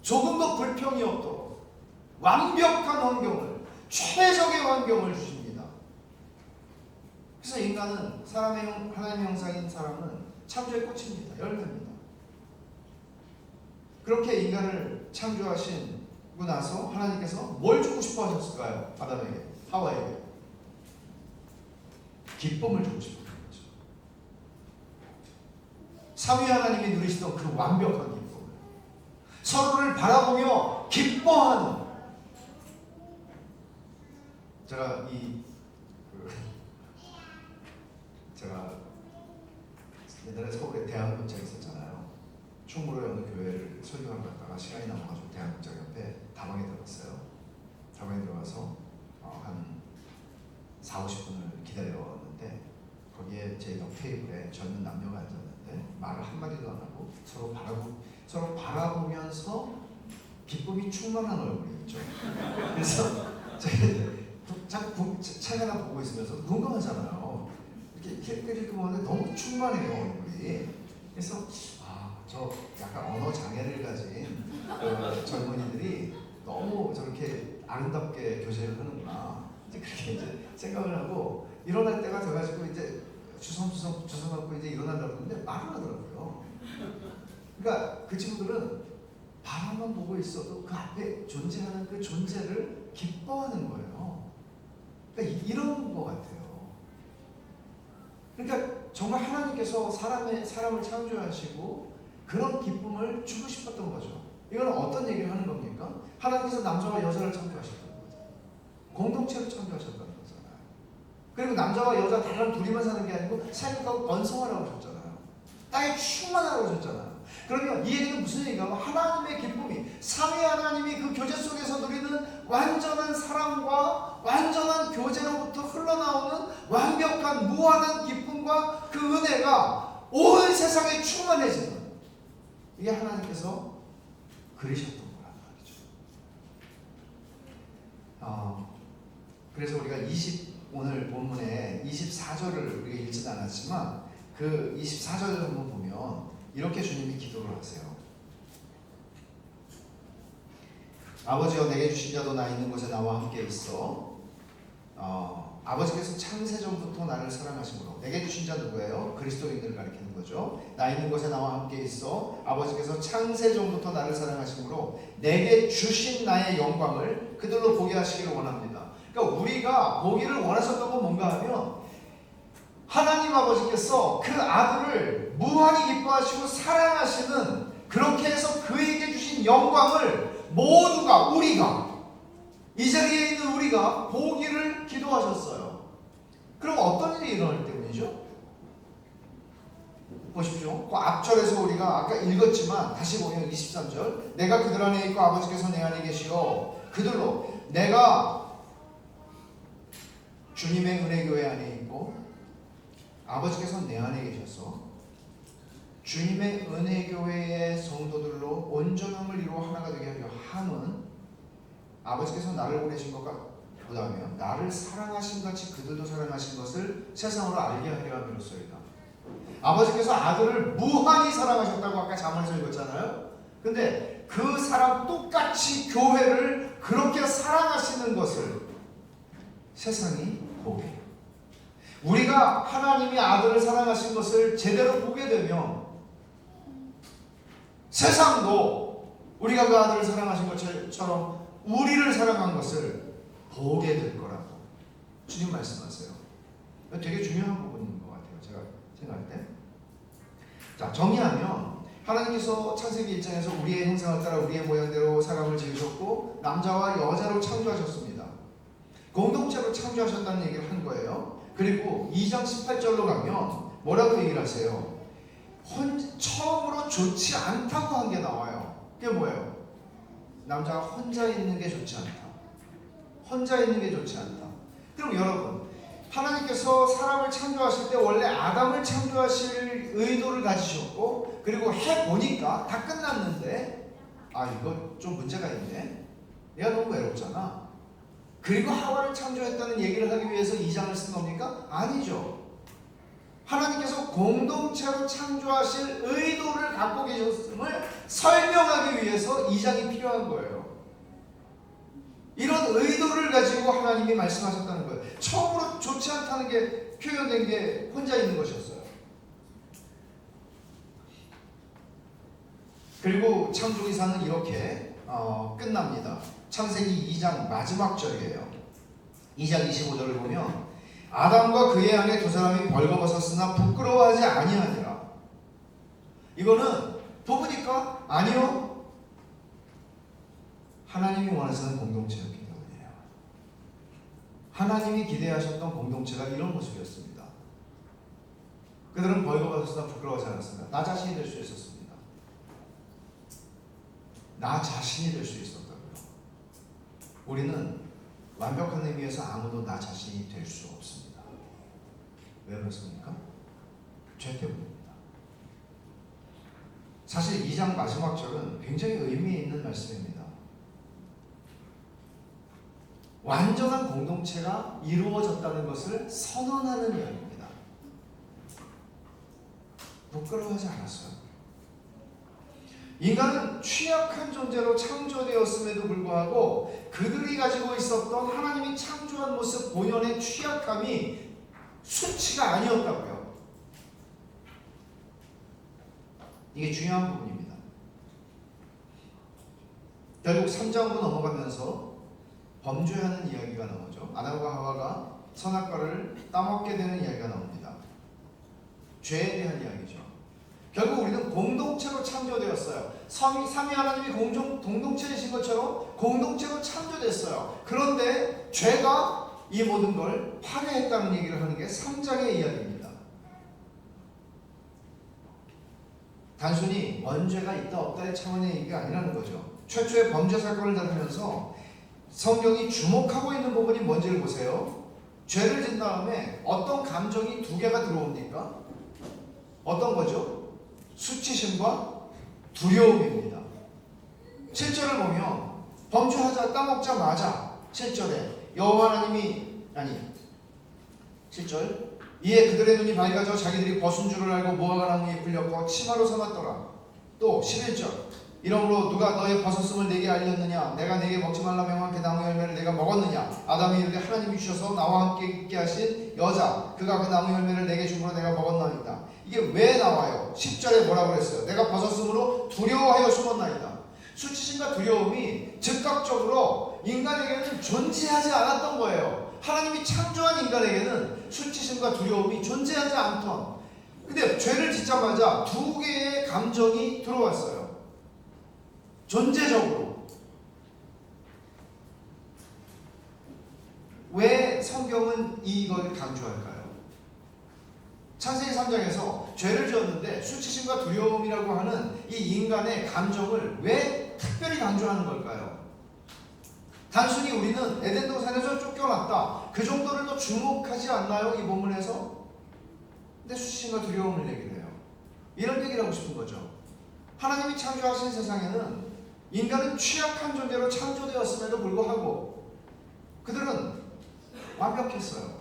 조금도 불평이 없도록 완벽한 환경을, 최적의 환경을 주십니다. 그래서 인간은 하나님의 형상인 사람은 창조의 꽃입니다. 열매입니다. 그렇게 인간을 창조하시고 나서 하나님께서 뭘 주고 싶어 하셨을까요? 아담에게, 하와에게 기쁨을 주고 싶어 하는 거죠. 삼위 하나님이 누리시던 그 완벽한 기쁨을, 서로를 바라보며 기뻐하는. 제가 제가 옛날에 서울에 대한극장 있었잖아요. 충무로에 어느 교회를 설교하러 갔다가 시간이 남아가지고 대한극장 옆에 다방에 들어갔어요. 다방에 들어가서 한 40-50분을 기다려왔는데, 거기에 제 옆 테이블에 젊은 남녀가 앉았는데 말을 한마디도 안 하고 서로 바라보면서 기쁨이 충만한 얼굴이 있죠. 그래서 자꾸 책 하나 보고 있으면서 궁금하잖아요. 이렇게 보는데 너무 충만해요 얼굴이. 그래서 저 약간 언어 장애를 가진 젊은이들이 너무 저렇게 아름답게 교제를 하는구나. 이제 그렇게 이제 생각을 하고 일어날 때가 돼가지고 이제 주섬주섬 주섬하고 이제 일어난다고 하는데 말을 하더라고요. 그러니까 그 친구들은 바라만 보고 있어도 그 앞에 존재하는 그 존재를 기뻐하는 거예요. 그러니까 이런 것 같아요. 그러니까 정말 하나님께서 사람을 창조하시고 그런 기쁨을 주고 싶었던 거죠. 이건 어떤 얘기를 하는 겁니까? 하나님께서 남자와 여자를 창조하셨다는 거죠. 공동체를 창조하셨다는 거잖아요. 그리고 남자와 여자 다른 둘이만 사는 게 아니고 생육하고 번성하라고 하셨잖아요. 땅에 충만하라고 하셨잖아요. 그러면 이 얘기는 무슨 얘기가? 하나님의 기쁨이, 삼위 하나님이 그 교제 속에서 누리는 완전한 사랑과 완전한 교제로부터 흘러나오는 완벽한 무한한 기쁨과 그 은혜가 온 세상에 충만해지는, 이게 하나님께서 그리셨던 거란 말이죠. 그래서 우리가 오늘 본문에 24절을 우리가 읽지는 않았지만 그 24절을 한번 보면 이렇게 주님이 기도를 하세요. 아버지여 내게 주신 자도 나 있는 곳에 나와 함께 있어. 아버지께서 창세전부터 나를 사랑하심으로, 내게 주신 자 누구예요? 그리스도인들을 가리키는 거죠. 나 있는 곳에 나와 함께 있어 아버지께서 창세전부터 나를 사랑하심으로 내게 주신 나의 영광을 그들로 보게 하시기를 원합니다. 그러니까 우리가 보기를 원하셨던 건 뭔가 하면 하나님 아버지께서 그 아들을 무한히 기뻐하시고 사랑하시는, 그렇게 해서 그에게 주신 영광을 모두가, 우리가, 이 자리에 있는 우리가 보기를 기도하셨어요. 그럼 어떤 일이 일어날 때문이죠? 보십시오. 그 앞절에서 우리가 아까 읽었지만 다시 보면 23절, 내가 그들 안에 있고 아버지께서 내 안에 계시어 그들로, 내가 주님의 은혜교회 안에 있고 아버지께서 내 안에 계셔서 주님의 은혜교회의 성도들로 온전함을 이루어 하나가 되게 하려 함은, 아버지께서 나를 보내신 것과 그 다음에 나를 사랑하신 같이 그들도 사랑하신 것을 세상으로 알게 하려 함이로소이다. 아버지께서 아들을 무한히 사랑하셨다고 아까 잠언에서 읽었잖아요. 근데 그 사랑 똑같이 교회를 그렇게 사랑하시는 것을 세상이 보게, 우리가 하나님이 아들을 사랑하신 것을 제대로 보게 되면 세상도 우리가 그 아들을 사랑하신 것처럼 우리를 사랑한 것을 보게 될 거라고 주님 말씀하세요. 되게 중요한 부분인 것 같아요, 제가 생각할 때. 자, 정리하면 하나님께서 창세기 1장에서 우리의 형상을 따라 우리의 모양대로 사람을 지으셨고 남자와 여자로 창조하셨습니다. 공동체로 창조하셨다는 얘기를 한 거예요. 그리고 2장 18절로 가면 뭐라고 얘기를 하세요? 처음으로 좋지 않다고 한 게 나와요. 그게 뭐예요? 남자가 혼자 있는 게 좋지 않다. 혼자 있는 게 좋지 않다. 그럼 여러분, 하나님께서 사람을 창조하실 때 원래 아담을 창조하실 의도를 가지셨고, 그리고 해보니까 다 끝났는데 이거 좀 문제가 있네, 얘가 너무 외롭잖아, 그리고 하와를 창조했다는 얘기를 하기 위해서 2장을 쓴 겁니까? 아니죠. 하나님께서 공동체로 창조하실 의도를 갖고 계셨음을 설명하기 위해서 2장이 필요한 거예요. 이런 의도를 가지고 하나님이 말씀하셨다는 거예요. 처음으로 좋지 않다는 게 표현된 게 혼자 있는 것이었어요. 그리고 창조기사는 이렇게 끝납니다. 창세기 2장 마지막 절이에요. 2장 25절을 보면 아담과 그의 아내 두 사람이 벌거벗었으나 부끄러워하지 아니하니라. 이거는 보니까 아니요, 하나님이 원하시는 공동체였기 때문이에요. 하나님이 기대하셨던 공동체가 이런 모습이었습니다. 그들은 벌거벗었으나 부끄러워하지 않았습니다. 나 자신이 될 수 있었습니다. 나 자신이 될 수 있었다고요. 우리는 완벽한 의미에서 아무도 나 자신이 될 수 없습니다. 왜 그렇습니까? 죄 때문입니다. 사실 2장 마지막 절은 굉장히 의미 있는 말씀입니다. 완전한 공동체가 이루어졌다는 것을 선언하는 이야기입니다. 부끄러워하지 않았어요. 인간은 취약한 존재로 창조되었음에도 불구하고 그들이 가지고 있었던 하나님이 창조한 모습 본연의 취약함이 수치가 아니었다고요. 이게 중요한 부분입니다. 결국 3장으로 넘어가면서 범죄하는 이야기가 나오죠. 아담과 하와가 선악과를 따먹게 되는 이야기가 나옵니다. 죄에 대한 이야기죠. 결국 우리는 공동체로 창조되었어요. 삼위 하나님이 공동체이신 것처럼 공동체로 창조됐어요. 그런데 죄가 이 모든 걸 파괴했다는 얘기를 하는 게 3장의 이야기입니다. 단순히 원죄가 있다 없다의 차원의 얘기가 아니라는 거죠. 최초의 범죄 사건을 다루면서 성경이 주목하고 있는 부분이 뭔지를 보세요. 죄를 진 다음에 어떤 감정이 두 개가 들어옵니까? 어떤 거죠? 수치심과 두려움입니다. 7절을 보면 범죄하자 따먹자마자 7절에 여호와 하나님이 7절 이에 그들의 눈이 밝아져 자기들이 벗은 줄을 알고 무화과 나무 잎을 엮어 치마로 삼았더라. 또 11절 이러므로 누가 너의 벗었음을 내게 알렸느냐? 내가 내게 먹지 말라 명한 그 나무 열매를 내가 먹었느냐? 아담이 이르되 하나님이 주셔서 나와 함께 있게 하신 여자 그가 그 나무 열매를 내게 줌으로 내가 먹었나이다. 이게 왜 나와요? 10절에 뭐라고 그랬어요? 내가 벗었으므로 두려워하여 숨었나이다. 수치심과 두려움이 즉각적으로 인간에게는 존재하지 않았던 거예요. 하나님이 창조한 인간에게는 수치심과 두려움이 존재하지 않던. 근데 죄를 짓자마자 두 개의 감정이 들어왔어요. 존재적으로. 왜 성경은 이걸 강조할까요? 창세기 3장에서 죄를 지었는데 수치심과 두려움이라고 하는 이 인간의 감정을 왜 특별히 강조하는 걸까요? 단순히 우리는 에덴 동산에서 쫓겨났다. 그 정도를 더 주목하지 않나요? 이 본문에서? 근데 수치심과 두려움을 얘기해요. 이런 얘기를 하고 싶은 거죠. 하나님이 창조하신 세상에는 인간은 취약한 존재로 창조되었음에도 불구하고 그들은 완벽했어요.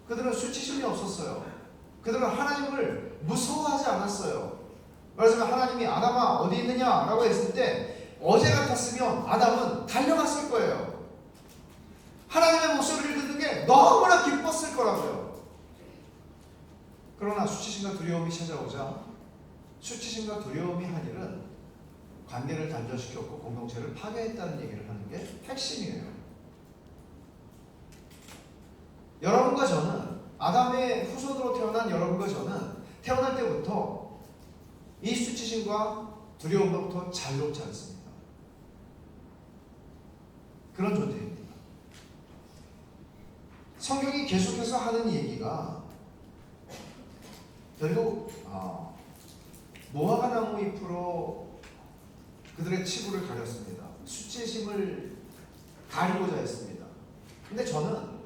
그들은 수치심이 없었어요. 그들은 하나님을 무서워하지 않았어요. 말하자면 하나님이 아담아 어디 있느냐 라고 했을 때 어제 같았으면 아담은 달려갔을 거예요. 하나님의 목소리를 듣는 게 너무나 기뻤을 거라고요. 그러나 수치심과 두려움이 찾아오자 수치심과 두려움이 한 일은 관계를 단절시켰고 공동체를 파괴했다는 얘기를 하는 게 핵심이에요. 여러분과 저는 아담의 후손으로 태어난 여러분과 저는 태어날 때부터 이 수치심과 두려움으로부터 자유롭지 않습니다. 그런 존재입니다. 성경이 계속해서 하는 얘기가 결국 무화과 나무 잎으로 그들의 치부를 가렸습니다. 수치심을 가리고자 했습니다. 근데 저는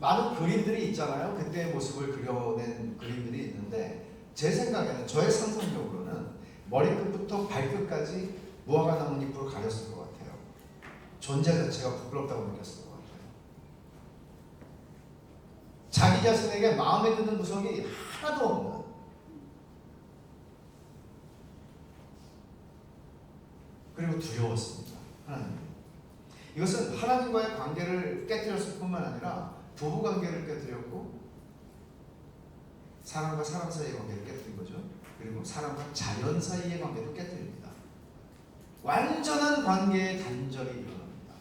많은 그림들이 있잖아요. 그때의 모습을 그려낸 그림들이 있는데 제 생각에는 저의 상상력으로는 머리끝부터 발끝까지 무화과 나뭇잎으로 가렸을 것 같아요. 존재 자체가 부끄럽다고 느꼈을 것 같아요. 자기 자신에게 마음에 드는 구석이 하나도 없는 그리고 두려웠습니다. 하나님. 이것은 하나님과의 관계를 깨뜨렸을 뿐만 아니라 부부관계를 깨뜨렸고 사람과 사람 사이의 관계를 깨뜨린 거죠. 그리고 사람과 자연 사이의 관계도 깨뜨립니다. 완전한 관계의 단절이 일어납니다.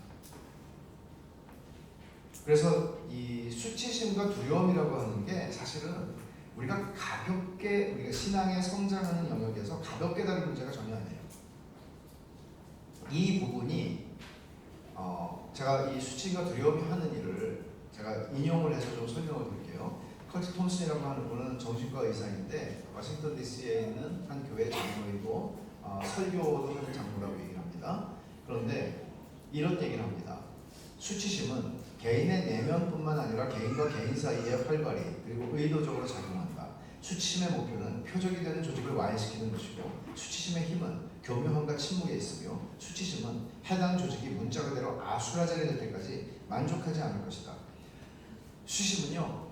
그래서 이 수치심과 두려움이라고 하는 게 사실은 우리가 가볍게 우리가 신앙에 성장하는 영역에서 가볍게 다룰 문제가 전혀 아니에요. 이 부분이 제가 이 수치심과 두려움이 하는 일을 제가 인용을 해서 좀 설명을 드릴게요. 커티 톰슨이라고 하는 분은 정신과 의사인데 워싱턴 DC에 있는 한 교회 장로이고 설교도 하는 장로라고 얘기를 합니다. 그런데 이런 얘기를 합니다. 수치심은 개인의 내면뿐만 아니라 개인과 개인 사이에 활발히 그리고 의도적으로 작용한다. 수치심의 목표는 표적이 되는 조직을 와해시키는 것이고, 수치심의 힘은 교묘함과 침묵에 있으며, 수치심은 해당 조직이 문자 그대로 아수라장이 될 때까지 만족하지 않을 것이다. 수치심은요,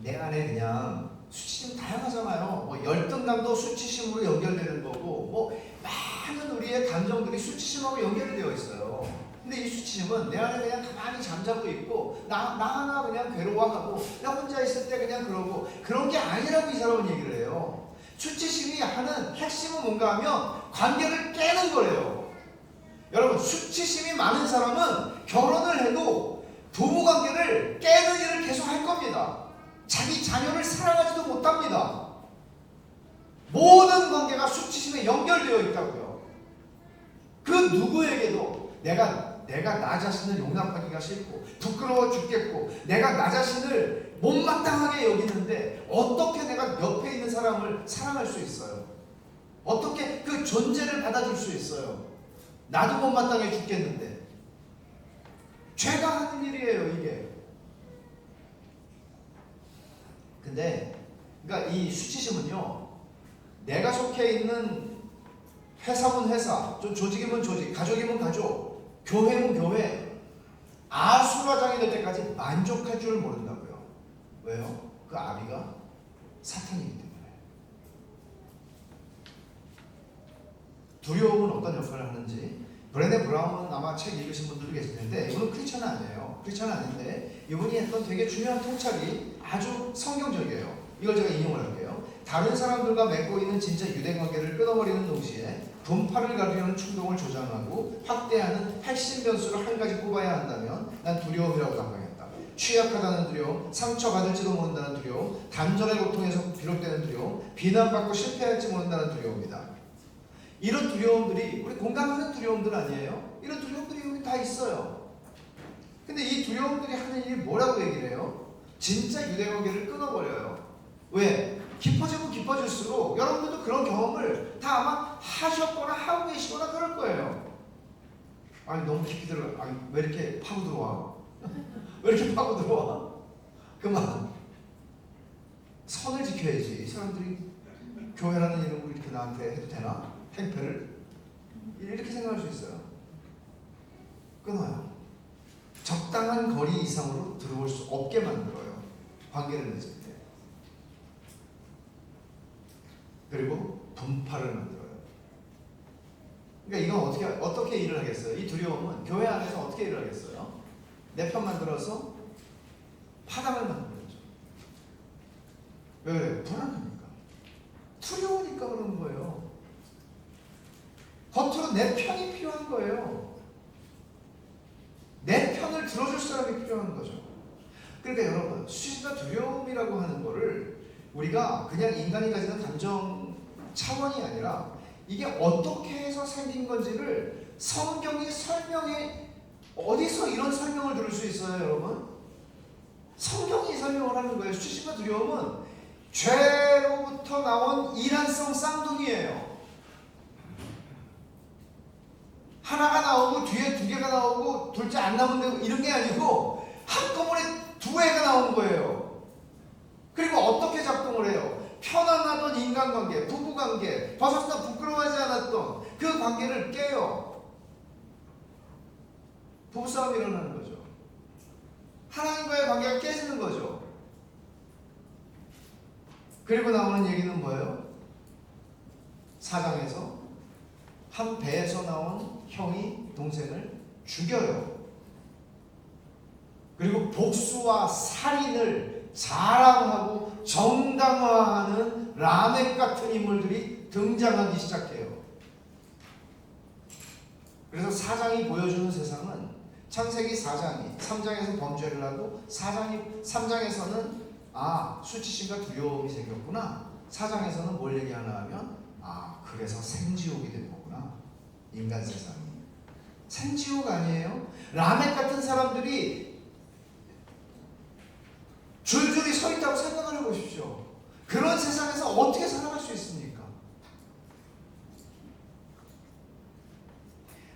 내 안에 그냥 수치심 다양하잖아요. 뭐 열등감도 수치심으로 연결되는 거고, 뭐 많은 우리의 감정들이 수치심하고 연결이 되어 있어요. 근데 이 수치심은 내 안에 그냥 가만히 잠자고 있고, 나 하나 그냥 괴로워하고, 나 혼자 있을 때 그냥 그러고, 그런 게 아니라고 이 사람은 얘기를 해요. 수치심이 하는 핵심은 뭔가 하면 관계를 깨는 거래요. 여러분, 수치심이 많은 사람은 결혼을 해도 부부관계를 깨는 일을 계속 할 겁니다. 자기 자녀를 사랑하지도 못합니다. 모든 관계가 수치심에 연결되어 있다고요. 그 누구에게도 내가 나 자신을 용납하기가 싫고 부끄러워 죽겠고 내가 나 자신을 못마땅하게 여기는데 어떻게 내가 옆에 있는 사람을 사랑할 수 있어요? 어떻게 그 존재를 받아줄 수 있어요? 나도 못마땅해 죽겠는데. 죄가 하는 일이에요, 이게. 근데 그러니까 이 수치심은요, 내가 속해 있는 회사면 회사, 조직이면 조직, 가족이면 가족, 교회면 교회, 아수라장이 될 때까지 만족할 줄 모른다고요. 왜요? 그 아비가 사탄이기 때문에. 두려움은 어떤 역할을 하는지 브레네 브라운은 아마 책 읽으신 분들도 계실 텐데, 이분은 크리스천은 아니에요. 크리스천은 아닌데 이분이 했던 되게 중요한 통찰이 아주 성경적이에요. 이걸 제가 인용을 할게요. 다른 사람들과 맺고 있는 진짜 유대관계를 끊어버리는 동시에 분파를 가르려는 충동을 조장하고 확대하는 핵심 변수를 한 가지 꼽아야 한다면 난 두려움이라고 답하겠다. 취약하다는 두려움, 상처받을지도 모른다는 두려움, 단절의 고통에서 비롯되는 두려움, 비난받고 실패할지 모른다는 두려움이다. 이런 두려움들이 우리 공감하는 두려움들 아니에요? 이런 두려움들이 우리 다 있어요. 근데 이 두려움들이 하는 일이 뭐라고 얘기를 해요? 진짜 유대관계를 끊어버려요. 왜? 깊어지고 깊어질수록 여러분들도 그런 경험을 다 아마 하셨거나 하고 계시거나 그럴 거예요. 아니 너무 깊이 들어가. 아니 왜 이렇게 파고 들어와? 왜 이렇게 파고 들어와? 그만. 선을 지켜야지. 이 사람들이 교회라는 이름으로 이렇게 나한테 해도 되나? 행패를 이렇게 생각할 수 있어요. 끊어요. 적당한 거리 이상으로 들어올 수 없게 만들어요. 관계를 맺을 때. 그리고 분파를 만들어요. 그러니까 이건 어떻게 일을 하겠어요? 이 두려움은 교회 안에서 어떻게 일을 하겠어요? 내 편 만들어서 파당을 만드는 거죠. 왜 그래요? 불안하니까. 두려우니까 그러는 거예요. 겉으로 내 편이 필요한 거예요. 내 편을 들어줄 사람이 필요한 거죠. 그러니까 여러분, 수치심과 두려움이라고 하는 거를 우리가 그냥 인간이 가지는 감정 차원이 아니라 이게 어떻게 해서 생긴 건지를 성경이 설명해. 어디서 이런 설명을 들을 수 있어요, 여러분? 성경이 설명을 하는 거예요. 수치심과 두려움은 죄로부터 나온 이란성 쌍둥이에요. 하나가 나오고 뒤에 두 개가 나오고 둘째 안 나오는데 이런 게 아니고 한꺼번에 두 애가 나온 거예요. 그리고 어떻게 작동을 해요? 편안하던 인간관계, 부부관계, 벗어나 부끄러워하지 않았던 그 관계를 깨요. 부부싸움이 일어나는 거죠. 하나님과의 관계가 깨지는 거죠. 그리고 나오는 얘기는 뭐예요? 4장에서 한 배에서 나온 형이 동생을 죽여요. 그리고 복수와 살인을 자랑하고 정당화하는 라멕 같은 인물들이 등장하기 시작해요. 그래서 4장이 보여주는 세상은 창세기 4장이 3장에서 범죄를 하고 3장에서는 수치심과 두려움이 생겼구나. 4장에서는 뭘 얘기하나 하면 그래서 생지옥이 된 거구나. 인간 세상이. 생지옥 아니에요? 라멕 같은 사람들이 줄줄이 서 있다고 생각을 해보십시오. 그런 세상에서 어떻게 살아갈 수 있습니까?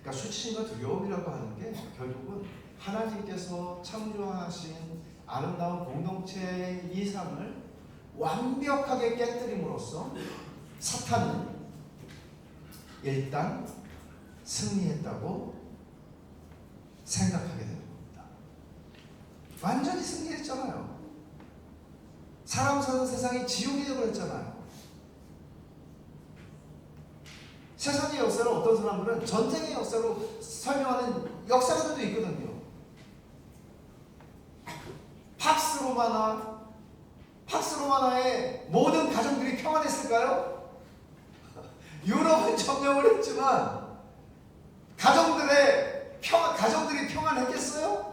그러니까 수치심과 두려움이라고 하는 게 결국은 하나님께서 창조하신 아름다운 공동체의 이상을 완벽하게 깨뜨림으로써 사탄은 일단 승리했다고 생각하게 되는 겁니다. 완전히 승리했잖아요. 사람 사는 세상이 지옥이 되어버렸잖아요. 세상의 역사를 어떤 사람들은 전쟁의 역사로 설명하는 역사가들도 있거든요. 팍스 로마나의 모든 가정들이 평안했을까요? 유럽은 점령을 했지만 가정들이 평안했겠어요?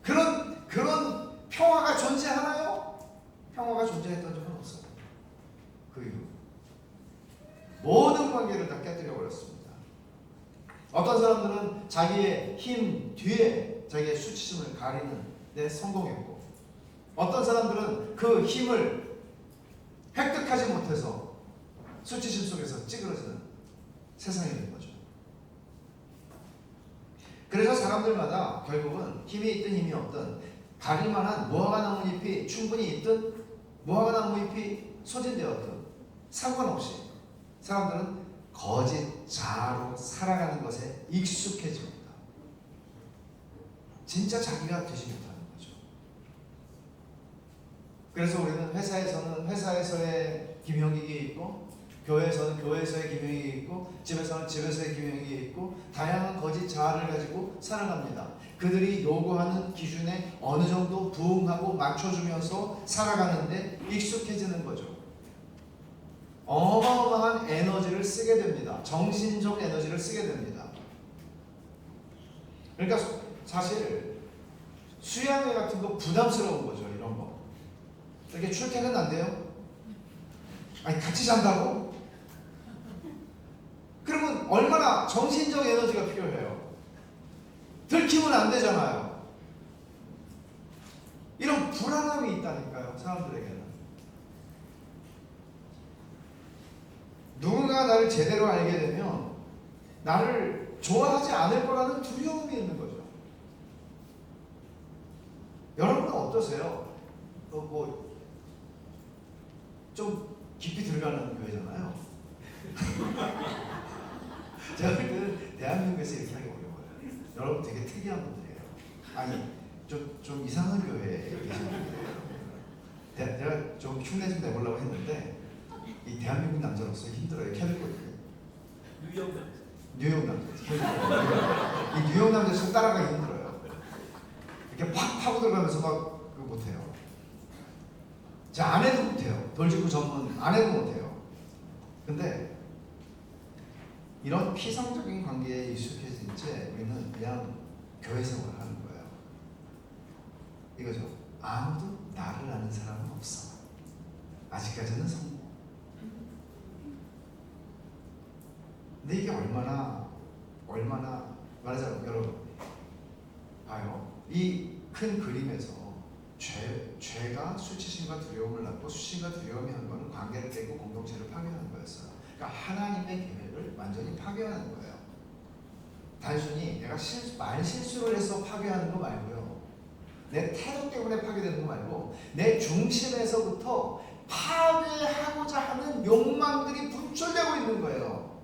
그런 평화가 존재하나요? 평화가 존재했던 적은 없어요. 그 이후 모든 관계를 다 깨뜨려 버렸습니다. 어떤 사람들은 자기의 힘 뒤에 자기의 수치심을 가리는 데 성공했고, 어떤 사람들은 그 힘을 획득하지 못해서 수치심 속에서 찌그러지는 세상이 된 거죠. 그래서 사람들마다 결국은 힘이 있든 힘이 없든 가릴 만한 무화과 나뭇잎이 충분히 있든 무화과 나뭇잎이 소진되었든 상관없이 사람들은 거짓 자아로 살아가는 것에 익숙해집니다. 진짜 자기가 되지 못하는 거죠. 그래서 우리는 회사에서는 회사에서의 김형익이 있고, 교회에서는 교회에서의 김형익이 있고, 집에서는 집에서의 김형익이 있고, 다양한 거짓 자아를 가지고 살아갑니다. 그들이 요구하는 기준에 어느 정도 부응하고 맞춰주면서 살아가는데 익숙해지는 거죠. 어마어마한 에너지를 쓰게 됩니다. 정신적 에너지를 쓰게 됩니다. 그러니까 사실 수양회 같은 거 부담스러운 거죠. 이런 거. 이렇게 출퇴근 안 돼요? 아니 같이 잔다고? 그러면 얼마나 정신적 에너지가 필요해요. 들키면 안 되잖아요. 이런 불안함이 있다니까요. 사람들에게는. 누군가 나를 제대로 알게 되면 나를 좋아하지 않을 거라는 두려움이 있는 거죠. 여러분은 어떠세요? 좀 깊이 들어가는 교회잖아요. 제가 볼 때는 대한민국에서 이렇게 하기 어려워요. 여러분 되게 특이한 분들이에요. 아니 좀 이상한 교회에 계신 분들이에요. 내가 좀 흉내 좀 내보려고 했는데 이 대한민국 남자로서 힘들어요. 캘리포니아. 뉴욕 남자. 이 뉴욕 남자처럼 따라가기 힘들어요. 이렇게 팍 파고 들어가면서 막 그거 못해요. 제 아내도 못해요. 돌직구 전문 아내도 못해요. 근데 이런 피상적인 관계에 익숙해진 채 우리는 그냥 교회 생활을 하는 거예요. 이거죠. 아무도 나를 아는 사람은 없어. 아직까지는 성공. 근데 이게 얼마나 말하자면 여러분 봐요. 이 큰 그림에서 죄가 수치심과 두려움을 낳고 수치심과 두려움이 한 거는 관계를 깨고 공동체를 파괴하는 거였어요. 그러니까 하나님의 계획을 완전히 파괴하는 거예요. 단순히 내가 말 실수를 해서 파괴하는 거 말고요. 내 태도 때문에 파괴되는 거 말고 내 중심에서부터 파괴하고자 하는 욕망들이 분출되고 있는 거예요.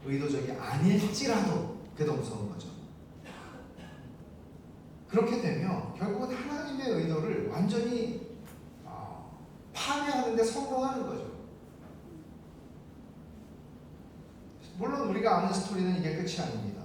의도적이 아닐지라도 그게 더 무서운 거죠. 그렇게 되면 결국은 하나님의 의도를 완전히 파괴하는 데 성공하는 거죠. 물론 우리가 아는 스토리는 이게 끝이 아닙니다.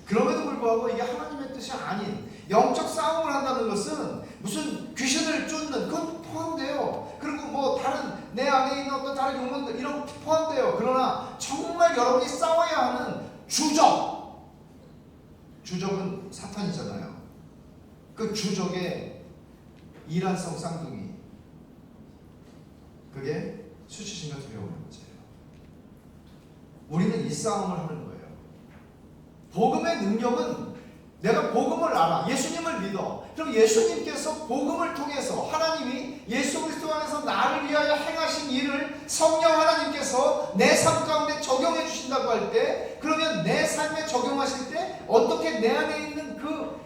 그럼에도 불구하고 이게 하나님의 뜻이 아닌 영적 싸움을 한다는 것은 무슨 귀신을 쫓는 그건 포함돼요. 그리고 뭐 다른 내 안에 있는 어떤 다른 욕망들 이런 거 포함돼요. 그러나 정말 여러분이 싸워야 하는 주적은 사탄이잖아요. 그 주적의 이란성 쌍둥이, 그게 수치심과 두려움의 문제예요. 우리는 이 싸움을 하는 거예요. 복음의 능력은 내가 복음을 알아, 예수님을 믿어. 그럼 예수님께서 복음을 통해서 하나님이 예수 그리스도 안에서 나를 위하여 행하신 일을 성령 하나님께서 내 삶 가운데 적용해 주신다고 할 때, 그러면 내 삶에 적용하실 때 어떻게 내 안에 있는 그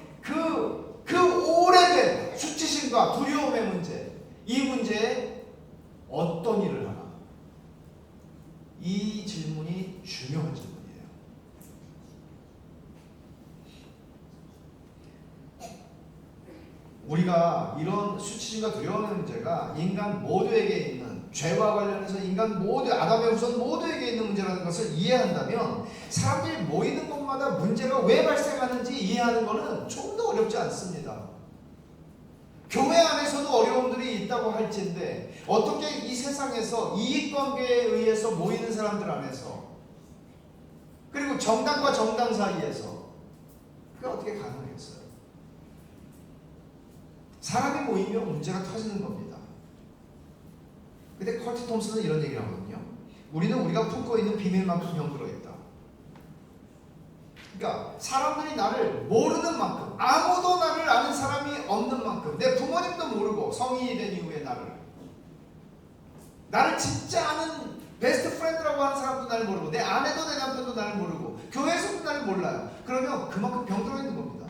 오래된 수치심 수치심과 두려움의 문제, 이 문제에 어떤 일을 하나? 이 질문이 중요한 질문이에요. 우리가 이런 수치심과 두려움의 문제가 인간 모두에게 있는, 죄와 관련해서 인간 모두, 아담의 후손 모두에게 있는 문제라는 것을 이해한다면 사람들이 모이는 곳마다 문제가 왜 발생하는지 이해하는 것은 좀 더 어렵지 않습니다. 교회 안에서도 어려움들이 있다고 할지인데 어떻게 이 세상에서 이익관계에 의해서 모이는 사람들 안에서, 그리고 정당과 정당 사이에서 그게 어떻게 가능하겠어요? 사람이 모이면 문제가 터지는 겁니다. 근데 커티 톰슨은 이런 얘기를 하거든요. 우리는 우리가 품고 있는 비밀만큼 병들어 있다. 그러니까 사람들이 나를 모르는 만큼, 아무도 나를 아는 사람이 없는 만큼, 내 부모님도 모르고 성인이 된 이후에 나를 진짜 아는 베스트 프렌드라고 하는 사람도 나를 모르고, 내 아내도 내 남편도 나를 모르고, 교회에서도 나를 몰라요. 그러면 그만큼 병들어 있는 겁니다.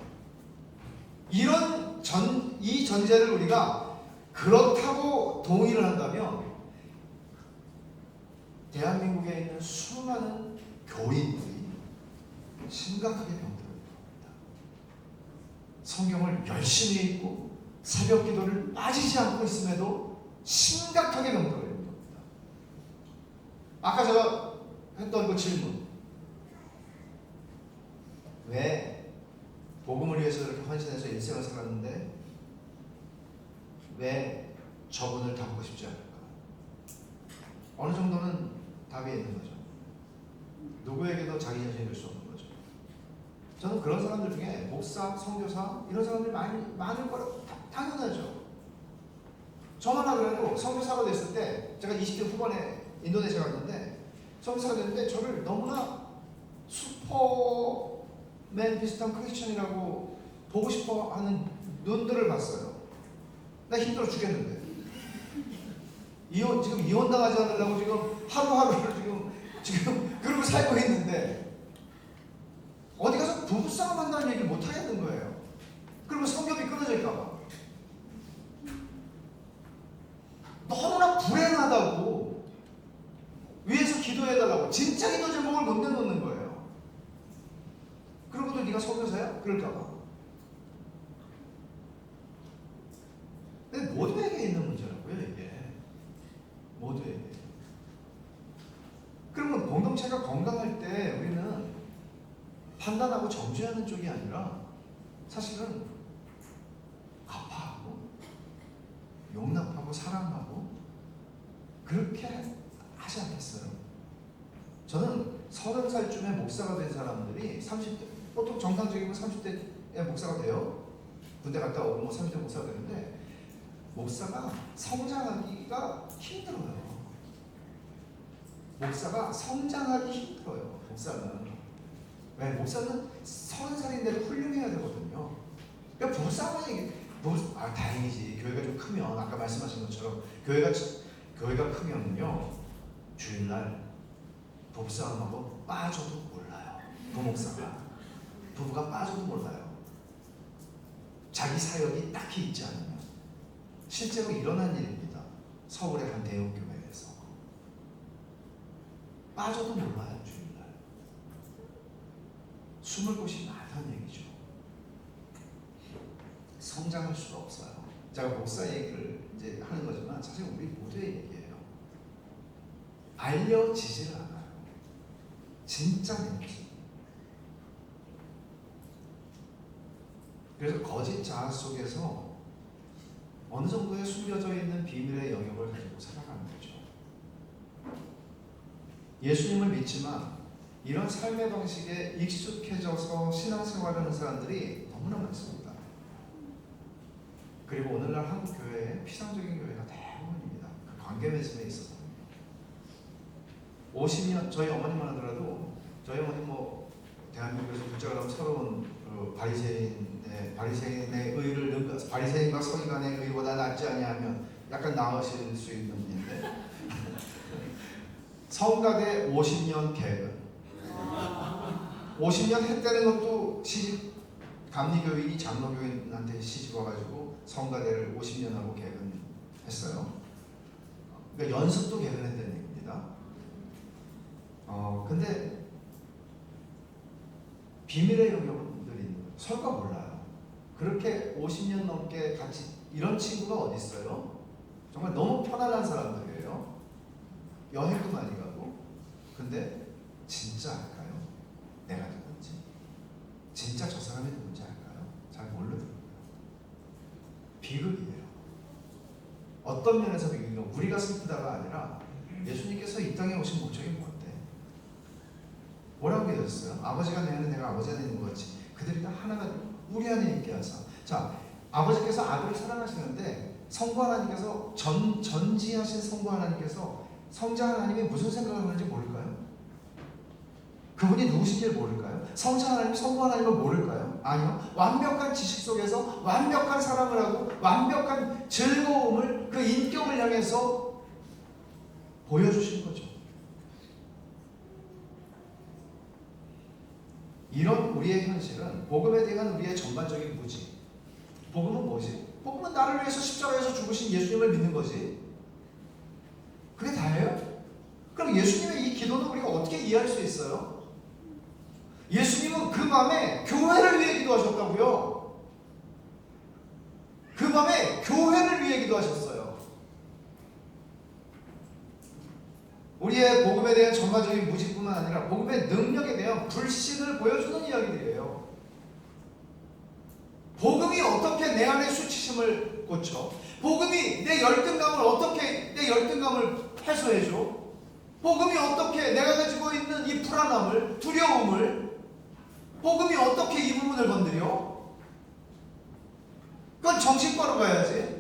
이 전제를 우리가 그렇다고 동의를 한다면 대한민국에 있는 수많은 교인들이 심각하게 병들어 있는 겁니다. 성경을 열심히 읽고 새벽 기도를 빠지지 않고 있음에도 심각하게 병들어 있는 겁니다. 아까 제가 했던 그 질문, 왜 복음을 위해서 이렇게 헌신해서 일생을 살았는데 왜 저분을 닮고 싶지 않을까? 어느 정도는 답이 있는 거죠. 누구에게도 자기 자신이 될 수 없는 거죠. 저는 그런 사람들 중에 목사, 선교사 이런 사람들이 많을 거라 당연하죠. 저만 하더라도 선교사가 됐을 때, 제가 20대 후반에 인도네시아 갔는데 선교사가 됐는데 저를 너무나 슈퍼맨 비슷한 크리스천이라고 보고 싶어 하는 눈들을 봤어요. 나 힘들어 죽겠는데. 지금 이혼당하지 않으려고 지금 하루하루를 지금 그러고 살고 있는데 어디 가서 부부싸움 한다는 얘기를 못 하겠는 거예요. 그리고 성경이 끊어질까봐. 너무나 불행하다고 위에서 기도해달라고 진짜 기도 제목을 못 내놓는 거예요. 그러고도 네가 선교사야? 그럴까봐. 근데 모두에게 있는 문제라고요, 이게. 모두에게. 그러면 공동체가 건강할 때 우리는 판단하고 정죄하는 쪽이 아니라 사실은 아파하고 용납하고 사랑하고 그렇게 하지 않겠어요? 저는 30살쯤에 목사가 된 사람들이 30대, 보통 정상적이면 30대에 목사가 돼요. 군대 갔다 오고 뭐 30대 목사가 되는데 목사가 성장하기가 힘들어요. 목사가 성장하기 힘들어요. 목사는. 왜? 목사는 30살인데도 훌륭해야 되거든요. 그러니까 부부싸움은 다행이지. 교회가 좀 크면, 아까 말씀하신 것처럼 교회가 크면요 주일날 부부싸움하고 빠져도 몰라요. 부목사가 부부가 빠져도 몰라요. 자기 사역이 딱히 있지 않으면. 실제로 일어난 일입니다. 서울의 한 대형 교회에서 빠져도 몰라요. 주일날 숨을 곳이 많다는 얘기죠. 성장할 수가 없어요. 제가 목사 얘기를 이제 하는 거지만 사실 우리 모두의 얘기예요. 알려지질 않아요. 진짜 뭔지. 그래서 거짓 자아 속에서 어느 정도의 숨겨져 있는 비밀의 영역을 가지고 살아가는 거죠. 예수님을 믿지만 이런 삶의 방식에 익숙해져서 신앙생활을 하는 사람들이 너무나 많습니다. 그리고 오늘날 한국 교회의 피상적인 교회가 대부분입니다. 그 관계 맺음에 있어서 50년, 저희 어머니만 하더라도 저희 어머니 뭐 대한민국에서 국제가 새로운 바리새인의 의를 바리새인과 서기관의 의보다 낫지 아니하면 약간 나으실 수 있는 분인데 성가대 50년 계획은 50년 했다는 것도 시집 감리교인이 장로교인한테 시집 와가지고 성가대를 50년 하고 개근했어요. 그러니까 연습도 개근했다는 얘기입니다. 근데 비밀의 영역들이 있는 거예요. 설과 몰라요. 그렇게 50년 넘게 같이 이런 친구가 어디 있어요? 정말 너무 편안한 사람들이에요. 여행도 많이 가고. 근데 진짜 알까요? 내가 누군지. 진짜 저 사람이 누군지 알까요? 잘 모르더라고요. 비극이에요. 어떤 면에서 비극이냐? 우리가 슬프다가 아니라 예수님께서 이 땅에 오신 목적이 뭔데? 뭐라고 얘기하셨어요? 아버지가 내 안에 내가 아버지 안에 있는 것 같이 그들이 다 하나가 우리 안에 있게 하사. 자, 아버지께서 아들을 사랑하시는데 성부 하나님께서 전지하신 성부 하나님께서 성자 하나님이 무슨 생각을 하는지 모를까요? 그분이 누구신지 모를까요? 성자 하나님, 성부 하나님을 모를까요? 아니요. 완벽한 지식 속에서 완벽한 사랑을 하고 완벽한 즐거움을 그 인격을 향해서 보여주신 거죠. 이런 우리의 현실은 복음에 대한 우리의 전반적인 무지. 복음은 뭐지? 복음은 나를 위해서 십자가에서 죽으신 예수님을 믿는 거지. 그게 다예요? 그럼 예수님의 이 기도는 우리가 어떻게 이해할 수 있어요? 예수님은 그 밤에 교회를 위해 기도하셨다고요. 그 밤에 교회를 위해 기도하셨어요. 우리의 복음에 대한 전반적인 무지뿐만 아니라 복음의 능력에 대한 불신을 보여주는 이야기들이에요. 복음이 어떻게 내 안에 수치심을 고쳐? 복음이 내 열등감을 어떻게 내 열등감을 해소해줘? 복음이 어떻게 내가 가지고 있는 이 불안함을, 두려움을 복음이 어떻게 이 부분을 건드려? 그건 정신과로 가야지.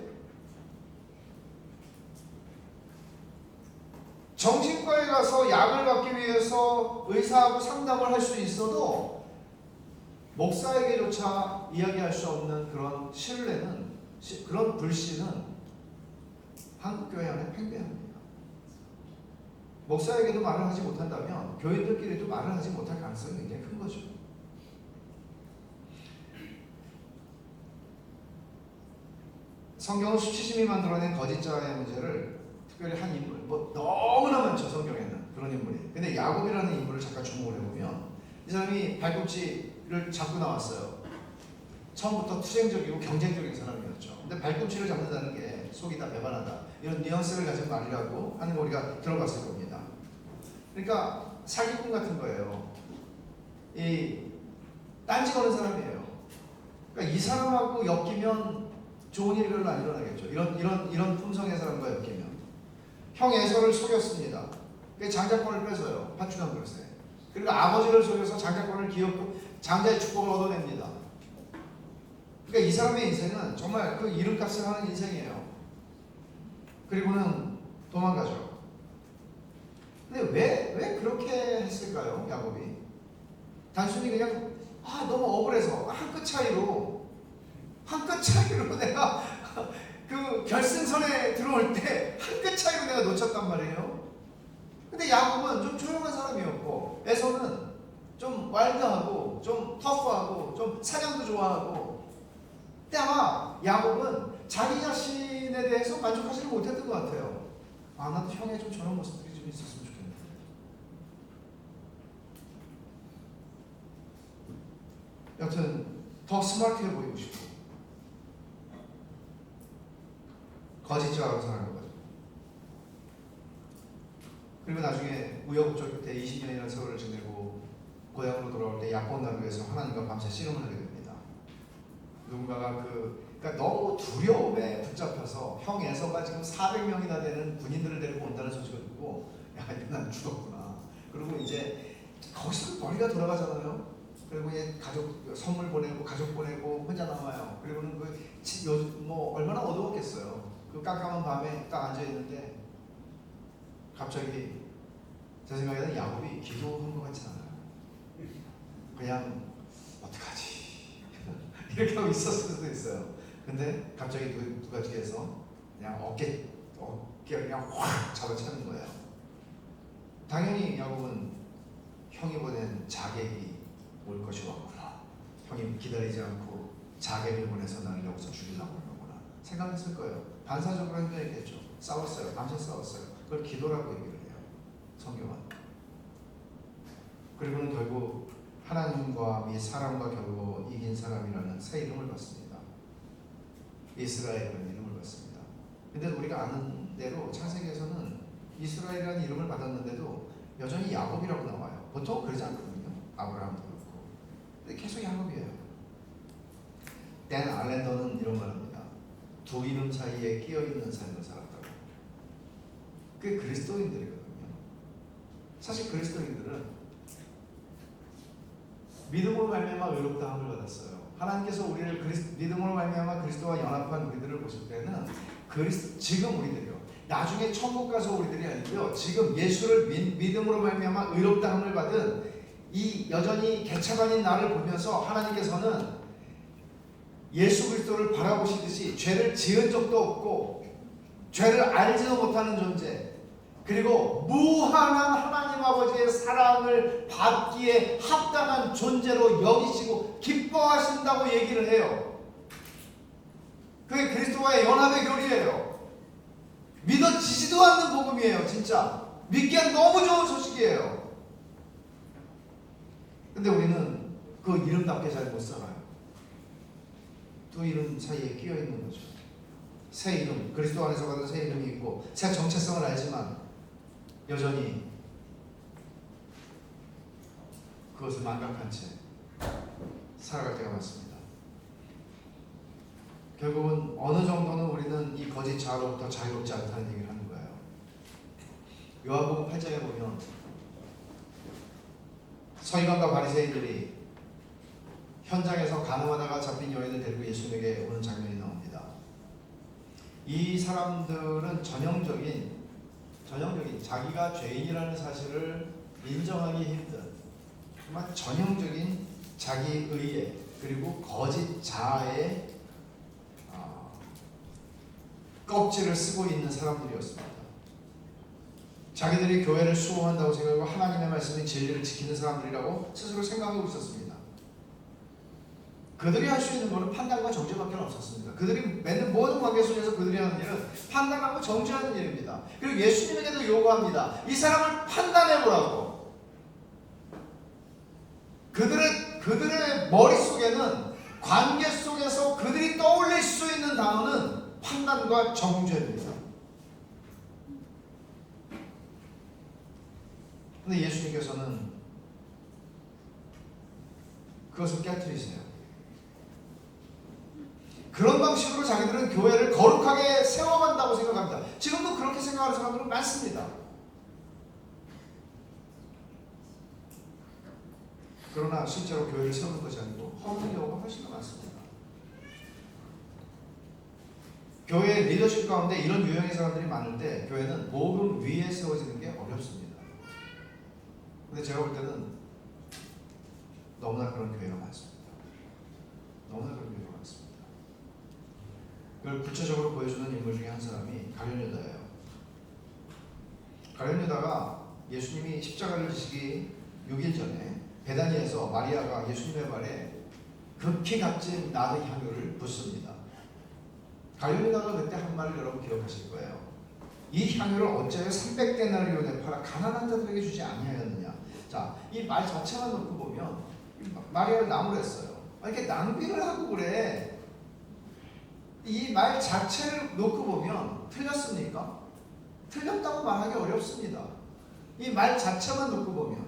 정신과에 가서 약을 받기 위해서 의사하고 상담을 할 수 있어도 목사에게조차 이야기할 수 없는 그런 신뢰는, 그런 불신은 한국교회 안에 팽배합니다. 목사에게도 말을 하지 못한다면 교인들끼리도 말을 하지 못할 가능성이 굉장히 큰 거죠. 성경은 수치심이 만들어낸 거짓자의 문제를 특별히 한 인물, 뭐 너무나 많죠, 성경에는 그런 인물이. 근데 야곱이라는 인물을 잠깐 주목을 해보면 이 사람이 발꿈치를 잡고 나왔어요. 처음부터 투쟁적이고 경쟁적인 사람이었죠. 근데 발꿈치를 잡는다는 게 속이 다 배반하다, 이런 뉘앙스를 가진 말이라고 하는 거 우리가 들어봤을 겁니다. 그러니까 사기꾼 같은 거예요. 이 딴지 거는 사람이에요. 그러니까 이 사람하고 엮이면 좋은 일이 별로 안 일어나겠죠. 이런 품성의 사람과 엮이면. 형 에서를 속였습니다. 장자권을 뺏어요. 파추간 글쎄. 그리고 아버지를 속여서 장자권을 기업고 장자의 축복을 얻어냅니다. 그러니까 이 사람의 인생은 정말 그 이름값을 하는 인생이에요. 그리고는 도망가죠. 근데 왜 그렇게 했을까요, 야곱이? 단순히 그냥 너무 억울해서 한 끗 차이로 내가 그 결승선에 들어올 때 한 끗 차이로 내가 놓쳤단 말이에요. 근데 야곱은 좀 조용한 사람이었고 에서는 좀 와일드하고 좀 터프하고 좀 사냥도 좋아하고. 근데 아마 야곱은 자기 자신에 대해서 만족하지는 못했던 것 같아요. 나도 형의 좀 저런 모습들이 좀 있었으면 좋겠는데. 여튼 더 스마트해 보이고 싶고 거짓자라고 생각하는 거죠. 그리고 나중에 우여곡절 끝에 20년이라는 세월을 지내고 고향으로 돌아올 때 야곱 나루에서 하나님과 밤새 씨름을 하게 됩니다. 누군가가 그러니까 너무 두려움에 붙잡혀서 형 에서가 지금 400명이나 되는 군인들을 데리고 온다는 소식을 듣고 난 죽었구나. 그리고 이제 거기서 머리가 돌아가잖아요. 그리고 이제 가족 선물 보내고 가족 보내고 혼자 남아요. 그리고는 뭐 얼마나 어두웠겠어요. 그 깜깜한 밤에 딱 앉아 있는데 갑자기 제 생각에는 야곱이 기도한 것 같지 않아요. 그냥 어떡하지 이렇게 하고 있었을 수도 있어요. 근데 갑자기 누가 뒤에서 그냥 어깨 그냥 확 잡아채는 거예요. 당연히 야곱은 형이 보낸 자객이 올 것이 왔구나. 형이 기다리지 않고 자객을 보내서 나를 여기서 죽이려고 하는구나. 생각했을 거예요. 반사적으로 행동했겠죠. 싸웠어요. 밤새 싸웠어요. 그걸 기도라고 얘기를 해요. 성경은. 그리고는 결국 하나님과 이 사람과 결국 이긴 사람이라는 새 이름을 받습니다. 이스라엘이라는 이름을 받습니다. 근데 우리가 아는 대로 창세기에서는 이스라엘이라는 이름을 받았는데도 여전히 야곱이라고 나와요. 보통 그러지 않거든요. 아브라함도 그렇고. 근데 계속 야곱이에요. 댄 알렌더는 이런 말 합니다. 두 이름 사이에 끼어있는 삶을 살았다고. 그게 그리스도인들이거든요. 사실 그리스도인들은 믿음으로 말미암아 의롭다함을 받았어요. 하나님께서 우리를 믿음으로 말미암아 그리스도와 연합한 우리들을 보실 때는 지금 우리들이요. 나중에 천국 가서 우리들이 아니고요. 지금 예수를 믿음으로 말미암아 의롭다함을 받은 이 여전히 개차반인 나를 보면서 하나님께서는 예수 그리스도를 바라보시듯이 죄를 지은 적도 없고 죄를 알지도 못하는 존재, 그리고 무한한 하나님 아버지의 사랑을 받기에 합당한 존재로 여기시고 기뻐하신다고 얘기를 해요. 그게 그리스도와의 연합의 교리예요. 믿어지지도 않는 복음이에요. 진짜 믿기엔 너무 좋은 소식이에요. 근데 우리는 그 이름답게 잘 못 살아요. 두 이름 사이에 끼어 있는 거죠. 새 이름, 그리스도 안에서 받은 새 이름이 있고 새 정체성을 알지만 여전히 그것을 망각한 채 살아갈 때가 많습니다. 결국은 어느 정도는 우리는 이 거짓 자아로부터 자유롭지 않다는 얘기를 하는 거예요. 요한복음 8장에 보면 서기관과 바리새인들이 현장에서 간음하다가 잡힌 여인을 데리고 예수님에게 오는 장면이 나옵니다. 이 사람들은 전형적인 자기가 죄인이라는 사실을 인정하기 힘든 정말 전형적인 자기의의 그리고 거짓 자아의 껍질을 쓰고 있는 사람들이었습니다. 자기들이 교회를 수호한다고 생각하고 하나님의 말씀의 진리를 지키는 사람들이라고 스스로 생각하고 있었습니다. 그들이 할 수 있는 것은 판단과 정죄밖에 없었습니다. 그들이 맺는 모든 관계 속에서 그들이 하는 일은 판단하고 정죄하는 일입니다. 그리고 예수님에게도 요구합니다. 이 사람을 판단해보라고. 그들의 머릿속에는 관계 속에서 그들이 떠올릴 수 있는 단어는 판단과 정죄입니다. 근데 예수님께서는 그것을 깨트리세요. 그런 방식으로 자기들은 교회를 거룩하게 세워간다고 생각합니다. 지금도 그렇게 생각하는 사람들은 많습니다. 그러나 실제로 교회를 세우는 것이 아니고 허무는 경우가 훨씬 더 많습니다. 교회의 리더십 가운데 이런 유형의 사람들이 많은데 교회는 복음 위에 세워지는 게 어렵습니다. 근데 제가 볼 때는 너무나 그런 교회가 많습니다. 너무나 그런 교회가 많습니다. 그걸 구체적으로 보여주는 인물 중에 한 사람이 가룟 유다예요. 가룟 유다가 예수님이 십자가를 지시기 6일 전에 베다니에서 마리아가 예수님의 발에 극히 값진 나드 향유를 붓습니다. 가룟 유다가 그때 한 말을 여러분 기억하실 거예요. 이 향유를 어찌하여 300데나리온에 팔아 가난한 자들에게 주지 아니하였느냐. 자, 이 말 자체만 놓고 보면 마리아를 나무랬어요. 이렇게 낭비를 하고 그래. 이 말 자체를 놓고 보면 틀렸습니까? 틀렸다고 말하기 어렵습니다. 이 말 자체만 놓고 보면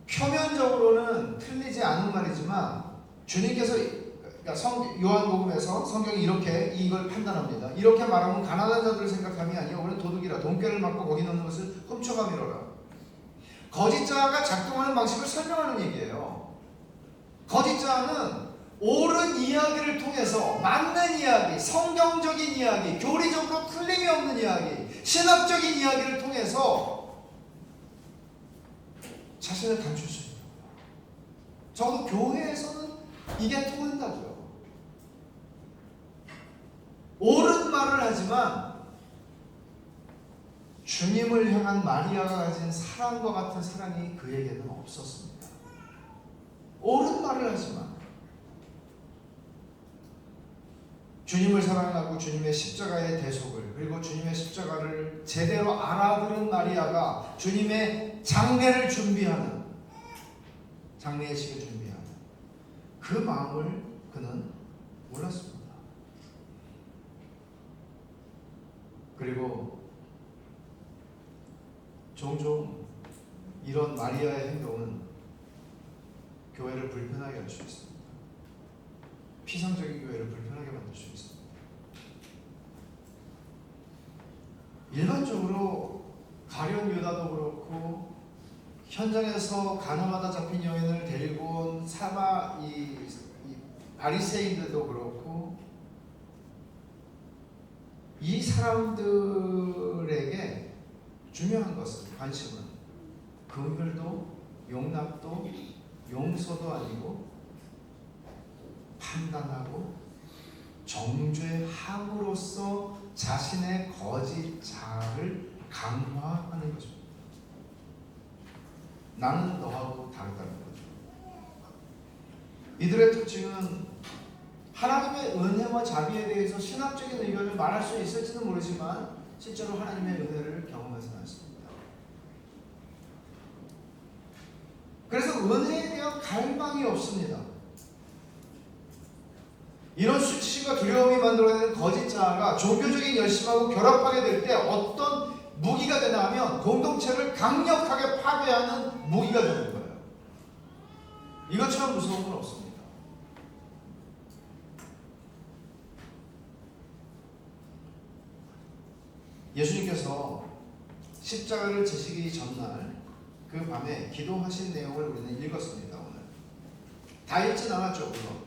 표면적으로는 틀리지 않은 말이지만 주님께서 요한복음에서 성경이 이렇게 이걸 판단합니다. 이렇게 말하면 가난한 자들을 생각함이 아니요 우리는 도둑이라 돈꾀를 맞고 거기 넣는 것을 훔쳐감이로라. 거짓자가 작동하는 방식을 설명하는 얘기예요. 거짓자는 옳은 이야기를 통해서 맞는 이야기, 성경적인 이야기, 교리적으로 틀림이 없는 이야기, 신학적인 이야기를 통해서 자신을 감출 수 있는 거예요. 적어도 교회에서는 이게 통한다고요. 옳은 말을 하지만 주님을 향한 마리아가 가진 사랑과 같은 사랑이 그에게는 없었습니다. 옳은 말을 하지만 주님을 사랑하고 주님의 십자가의 대속을, 그리고 주님의 십자가를 제대로 알아들은 마리아가 주님의 장례를 준비하는, 장례식을 준비하는 그 마음을 그는 몰랐습니다. 그리고 종종 이런 마리아의 행동은 교회를 불편하게 할 수 있습니다. 피상적인 교회를 불편하게 만들 수 있습니다. 일반적으로 가룟 유다도 그렇고 현장에서 가늠하다 잡힌 여인을 데리고 온 이 바리새인들도 그렇고, 이 사람들에게 중요한 것은, 관심은 긍휼도 용납도 용서도 아니고 판단하고 정죄함으로써 자신의 거짓 자아를 강화하는 것입니다. 나는 너하고 다르다는 거죠. 이들의 특징은 하나님의 은혜와 자비에 대해서 신학적인 의견을 말할 수 있을지는 모르지만 실제로 하나님의 은혜를 경험하지는 않습니다. 그래서 은혜에 대한 갈망이 없습니다. 이런 수치심과 두려움이 만들어내는 거짓 자아가 종교적인 열심하고 결합하게 될 때 어떤 무기가 되나 하면 공동체를 강력하게 파괴하는 무기가 되는 거예요. 이것처럼 무서운 건 없습니다. 예수님께서 십자가를 지시기 전날 그 밤에 기도하신 내용을 우리는 읽었습니다. 오늘 다 읽진 않았죠. 물론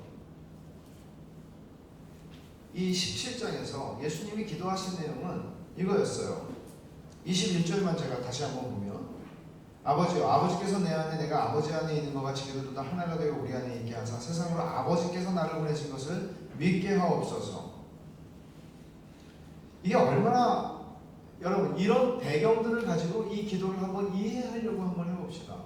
이 17장에서 예수님이 기도하신 내용은 이거였어요. 21절만 제가 다시 한번 보면, 아버지요, 아버지께서 내 안에 내가 아버지 안에 있는 것 같이 그들도 하나가 되어 우리 안에 있게 하사 세상으로 아버지께서 나를 보내신 것을 믿게 하옵소서. 이게 얼마나, 여러분, 이런 배경들을 가지고 이 기도를 한번 이해하려고 한번 해봅시다.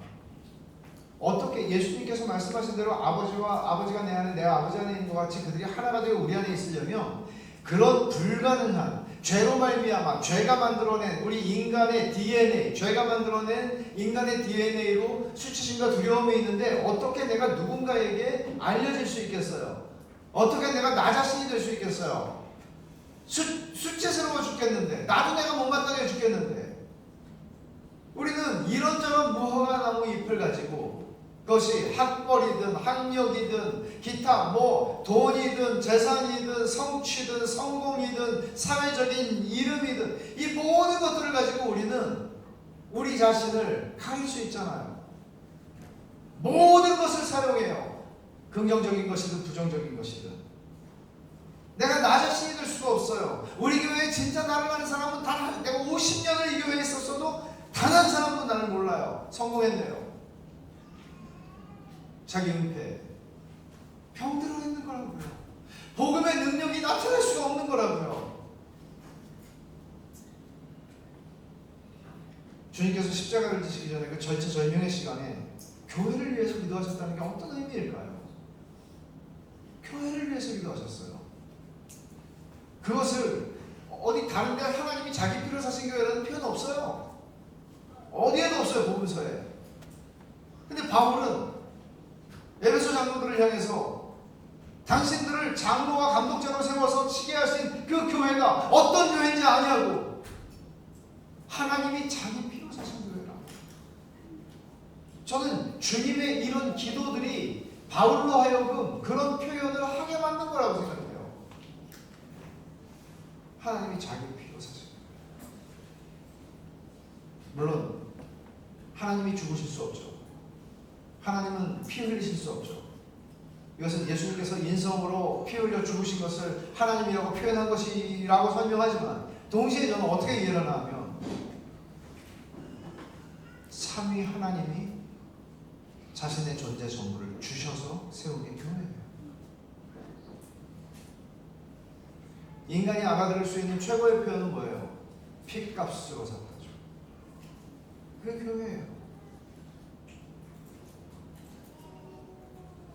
어떻게 예수님께서 말씀하신 대로 아버지가 내 안에 내가 아버지 안에 있는 것 같이 그들이 하나가 되어 우리 안에 있으려면, 그런 불가능한 죄로 말미암아 죄가 만들어낸 우리 인간의 DNA, 죄가 만들어낸 인간의 DNA로 수치심과 두려움이 있는데 어떻게 내가 누군가에게 알려질 수 있겠어요? 어떻게 내가 나 자신이 될 수 있겠어요? 수치스러워 죽겠는데, 나도 내가 못마땅해 죽겠는데, 우리는 이런저런 무화과 나무 잎을 가지고, 그것이 학벌이든 학력이든 기타 돈이든 재산이든 성취든 성공이든 사회적인 이름이든, 이 모든 것들을 가지고 우리는 우리 자신을 가릴 수 있잖아요. 모든 것을 사용해요. 긍정적인 것이든 부정적인 것이든. 내가 나 자신이 될 수가 없어요. 우리 교회에 진짜 나를 아는 사람은 내가 50년을 이 교회에 있었어도 단 한 사람도 나를 몰라요. 성공했네요. 자기 은폐, 병들어 있는 거라고요. 복음의 능력이 나타날 수가 없는 거라고요. 주님께서 십자가를 지시기 전에 그 절체절명의 시간에 교회를 위해서 기도하셨다는 게 어떤 의미일까요? 교회를 위해서 기도하셨어요. 그것을 어디 다른 데 하나님이 자기 피로 사신 교회라는 표현 없어요. 어디에도 없어요, 복음서에. 근데 바울은 에베소 장로들을 향해서 당신들을 장로와 감독자로 세워서 치게 하신 그 교회가 어떤 교회인지 아냐고. 하나님이 자기 피로 사신 교회라. 저는 주님의 이런 기도들이 바울로 하여금 그런 표현을 하게 만든 거라고 생각해요. 하나님이 자기 피로 사신 거예요. 물론 하나님이 죽으실 수 없죠. 하나님은 피 흘리실 수 없죠. 이것은 예수님께서 인성으로 피 흘려 죽으신 것을 하나님이라고 표현한 것이라고 설명하지만, 동시에 저는 어떻게 이해를 하냐면, 삼위 하나님이 자신의 존재 전부를 주셔서 세운 게 교회예요. 인간이 알아들을 수 있는 최고의 표현은 뭐예요? 피값으로 샀다죠. 그게 교회예요.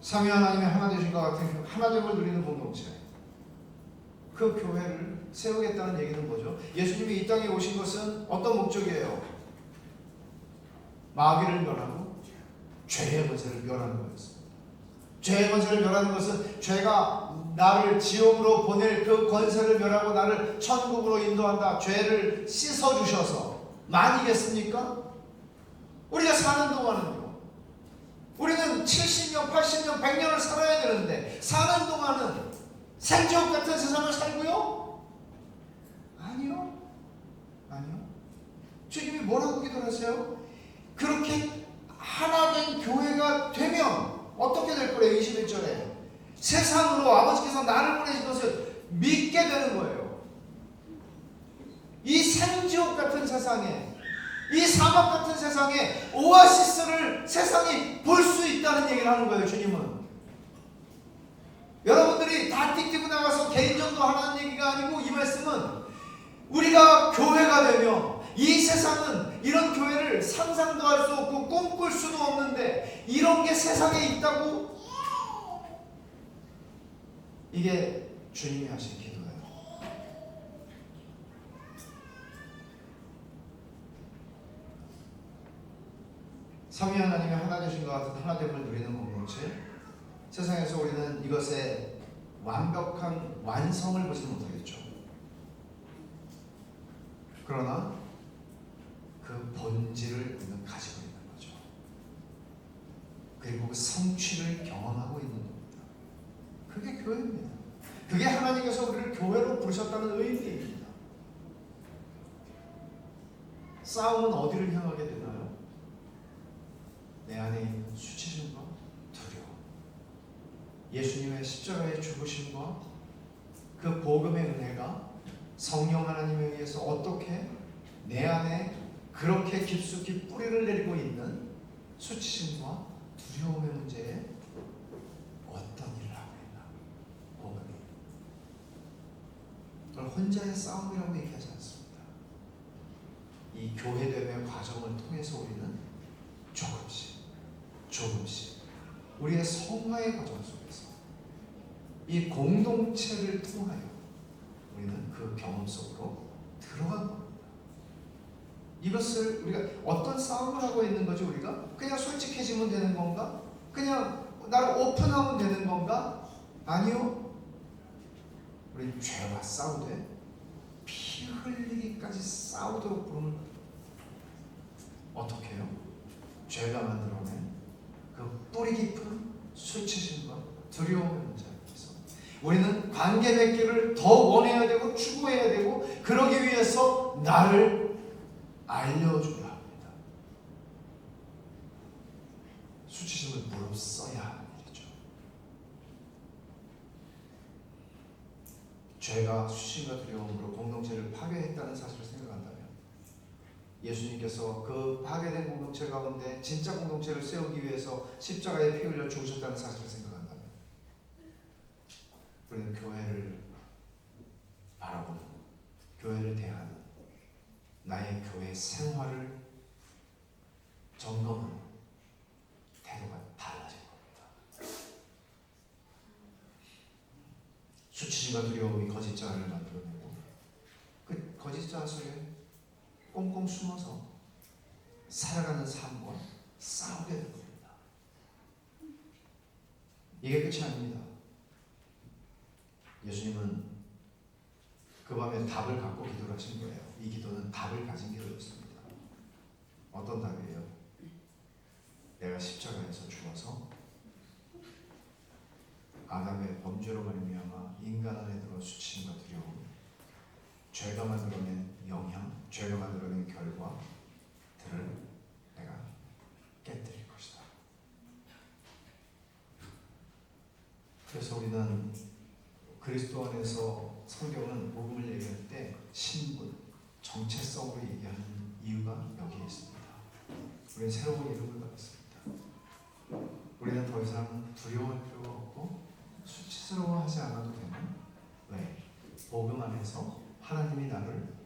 삼위 하나님의 하나 되신 것 같은 하나됨을 누리는 공동체. 그 교회를 세우겠다는 얘기는 뭐죠? 예수님이 이 땅에 오신 것은 어떤 목적이에요? 마귀를 멸하고 죄의 권세를 멸하는 거였습니다. 죄의 권세를 멸하는 것은 죄가 나를 지옥으로 보낼 그 권세를 멸하고 나를 천국으로 인도한다. 죄를 씻어주셔서 만이겠습니까? 우리가 사는 동안은요, 우리는 70년, 80년, 100년을 살아야 되는데 사는 동안은 생지옥 같은 세상을 살고요? 아니요. 주님이 뭐라고 기도하세요? 그렇게 하나된 교회가 되면 어떻게 될 거래요? 21절에 세상으로 아버지께서 나를 보내신 것을 믿게 되는 거예요. 이 생지옥 같은 세상에, 이 사막 같은 세상에 오아시스를 세상이 볼 수 있다는 얘기를 하는 거예요. 주님은 여러분들이 다 띡뛰고 나가서 개인전도 하라는 얘기가 아니고, 이 말씀은 우리가 교회가 되면 이 세상은 이런 교회를 상상도 할 수 없고 꿈꿀 수도 없는데 이런 게 세상에 있다고. 이게 주님이 하신 기도예요. 삼위 하나님의 하나 되신 것 같은 하나됨을 누리는 공동체, 세상에서 우리는 이것의 완벽한 완성을 보지 못하겠죠. 그러나 그 본질을 우리는 가지고 있는 거죠. 그리고 그 성취를 경험하고 있는 겁니다. 그게 교회입니다. 그게 하나님께서 우리를 교회로 부르셨다는 의미입니다. 싸움은 어디를 향하게 되나요? 내 안에 있는 수치심과 두려움, 예수님의 십자가의 죽으심과 그 복음의 은혜가 성령 하나님에 의해서 어떻게 내 안에 그렇게 깊숙이 뿌리를 내리고 있는 수치심과 두려움의 문제에 어떤 일을 하고 있나? 복음이. 그걸 혼자의 싸움이라고 얘기하지 않습니다. 이 교회됨의 과정을 통해서 우리는 조금씩 우리의 성화의 과정 속에서 이 공동체를 통하여 우리는 그 경험 속으로 들어간 겁니다. 이것을 우리가 어떤 싸움을 하고 있는 거죠? 우리가 그냥 솔직해지면 되는 건가? 그냥 나를 오픈하면 되는 건가? 아니요. 우리 죄와 싸우되 피 흘리기까지 싸우도록 부르는 거예요. 어떻게 해요? 죄가 만들어낸 그 뿌리 깊은 수치심과 두려움의 문제에서 우리는 관계 맺기를 더 원해야 되고 추구해야 되고, 그러기 위해서 나를 알려줘야 합니다. 수치심을 무릅써야 하는 일이죠. 죄가 수치심과 두려움으로 공동체를 파괴했다는 사실을 생각한다면, 예수님께서 그 파괴된 공동체 가운데 진짜 공동체를 세우기 위해서 십자가에 피 흘려 죽으셨다는 사실을 생각한다면, 우리는 교회를 바라보는, 교회를 대하는 나의 교회 생활을 점검하는 태도가 달라질 겁니다. 수치심과 두려움이 거짓 자아를 만들어내고 그 거짓 자아 속에 꽁꽁 숨어서 살아가는 삶과 싸우게 될 겁니다. 이게 끝이 아닙니다. 예수님은 그 밤에 답을 갖고 기도를 하신 거예요. 이 기도는 답을 가진 기도였습니다. 어떤 답이에요? 내가 십자가에서 죽어서 아담의 범죄로 말미암아 인간 안에 들어 수치심과 두려움, 죄가 만들어낸 영향, 죄가 만들어낸 결과들을 내가 깨뜨릴 것이다. 그래서 우리는 그리스도 안에서 성경은 복음을 얘기할 때 신분, 정체성으로 얘기하는 이유가 여기에 있습니다. 우리는 새로운 이름을 받았습니다. 우리는 더 이상 두려워할 필요가 없고 수치스러워하지 않아도 되는, 왜? 복음 안에서 하나님이 나를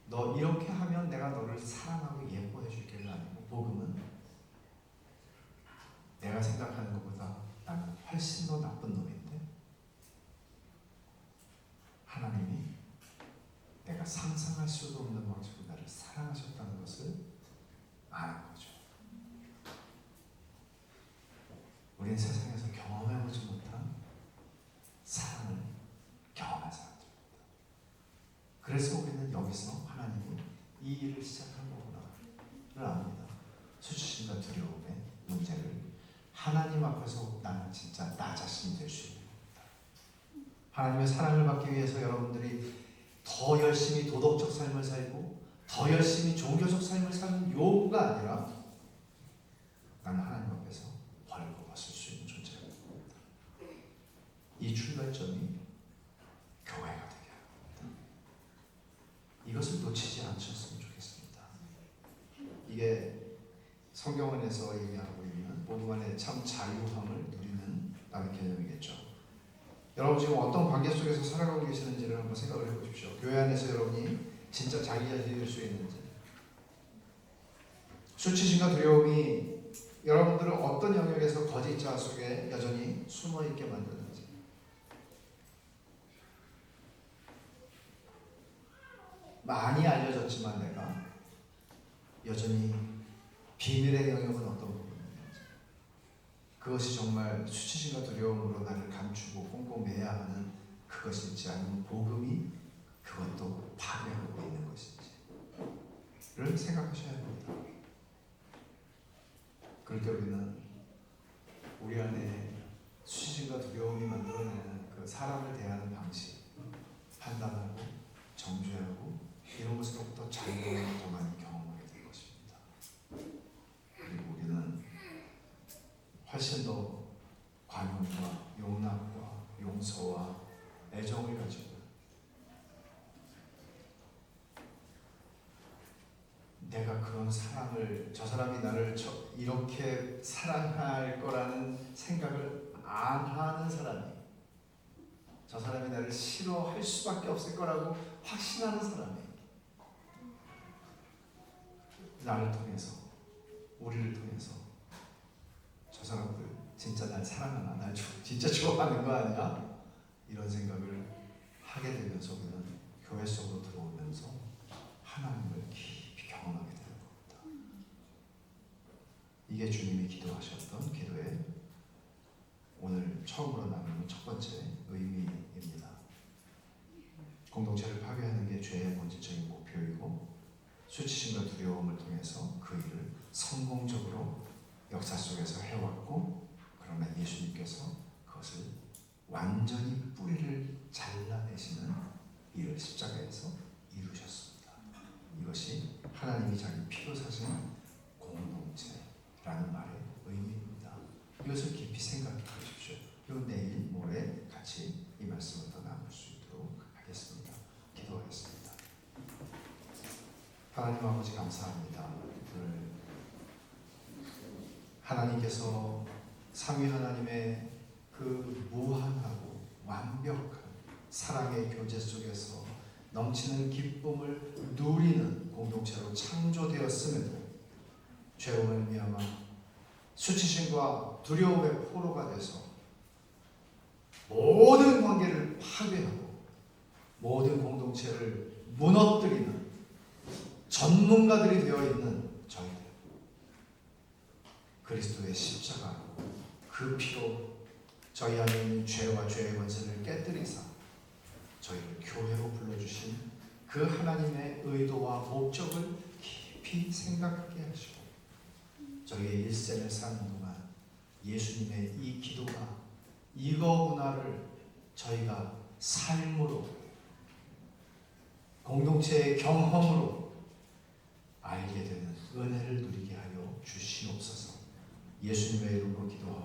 너 이렇게 하면 내가 너를 사랑하고 예뻐해 줄게가 아니고, 복음은 내가 생각하는 것보다 나는 훨씬 더 나쁜 놈인데 하나님이 내가 상상할 수도 없는 방식으로 나를 사랑하셨다는 것을 아는 거죠. 우리는 세상에서 경험해보지 못한 사랑을 경험한 사람들입니다. 그래서 우리는 여기서 하나님이 이 일을 시작한 거구나를 압니다. 수치심과 두려움의 문제를 하나님 앞에서 나는 진짜 나 자신이 될 수 있는 겁니다. 하나님의 사랑을 받기 위해서 여러분들이 더 열심히 도덕적 삶을 살고 더 열심히 종교적 삶을 사는 요구가 아니라 나는 하나님 앞에서 벌거벗을 수 있는 존재가 됩니다. 이 출발점이 교회가 되게 합니다. 이것을 놓치지 않으셨으면 좋겠습니다. 이게 성경 안에서 얘기하고 있는 복음 안에 참 자유함을 누리는 라는 개념이겠죠. 여러분 지금 어떤 관계 속에서 살아가고 계시는지를 한번 생각을 해보십시오. 교회 안에서 여러분이 진짜 자기 자신이 될 수 있는지, 수치심과 두려움이 여러분들을 어떤 영역에서 거짓 자아 속에 여전히 숨어있게 만드는지, 많이 알려졌지만 내가 여전히 비밀의 영역은 어떤 부분인지, 그것이 정말 수치심과 두려움으로 나를 감추고 꼼꼼해야 하는 그것인지, 아니면 복음이 그것도 파괴하고 있는 것인지를 생각하셔야 합니다. 그럴 때 우리는 우리 안에 수치심과 두려움이 만들어내는 그 사람을 대하는 방식, 판단하고 정죄하고 이런 것으로부터 자유를 더 많이 경험하게 될 것입니다. 그리고 우리는 훨씬 더 관용과 용납과 용서와 애정을 가지고 내가 그런 사랑을, 저 사람이 나를 이렇게 사랑할 거라는 생각을 안 하는 사람이, 저 사람이 나를 싫어할 수밖에 없을 거라고 확신하는 사람이 나를 통해서, 우리를 통해서 저 사람들 진짜 날 사랑하나, 날 진짜 좋아하는 거 아니야? 이런 생각을 하게 되면서 우리는 교회 속으로 들어오면서 하나님을 깊이 경험하게 되는 겁니다. 이게 주님이 기도하셨던 기도의 오늘 처음으로 나누는 첫 번째 의미입니다. 공동체를 파괴하는 게 죄의 본질적인 목표이고, 수치심과 두려움을 통해서 그 일을 성공적으로 역사 속에서 해왔고, 그러나 예수님께서 그것을 완전히 뿌리를 잘라내시는 일을 십자가에서 이루셨습니다. 이것이 하나님이 자기 피로 사신 공동체라는 말의 의미입니다. 이것을 깊이 생각해 보십시오. 그리고 내일 모레 같이 이 말씀을 더 나눌 수 있도록 하겠습니다. 기도하겠습니다. 하나님 아버지 감사합니다. 오늘 하나님께서 삼위 하나님의 그 무한하고 완벽한 사랑의 교제 속에서 넘치는 기쁨을 누리는 공동체로 창조되었음에도 죄로 말미암아 수치심과 두려움의 포로가 돼서 모든 관계를 파괴하고 모든 공동체를 무너뜨리는 전문가들이 되어 있는 저희들, 그리스도의 십자가 그 피로 저희 안에 있는 죄와 죄의 권세를 깨뜨리사 저희를 교회로 불러주신 그 하나님의 의도와 목적을 깊이 생각하게 하시고, 저희의 일생을 사는 동안 예수님의 이 기도가 이거구나를 저희가 삶으로, 공동체의 경험으로 알게 되는 은혜를 누리게 하여 주시옵소서. 예수님의 이름으로 기도합니다.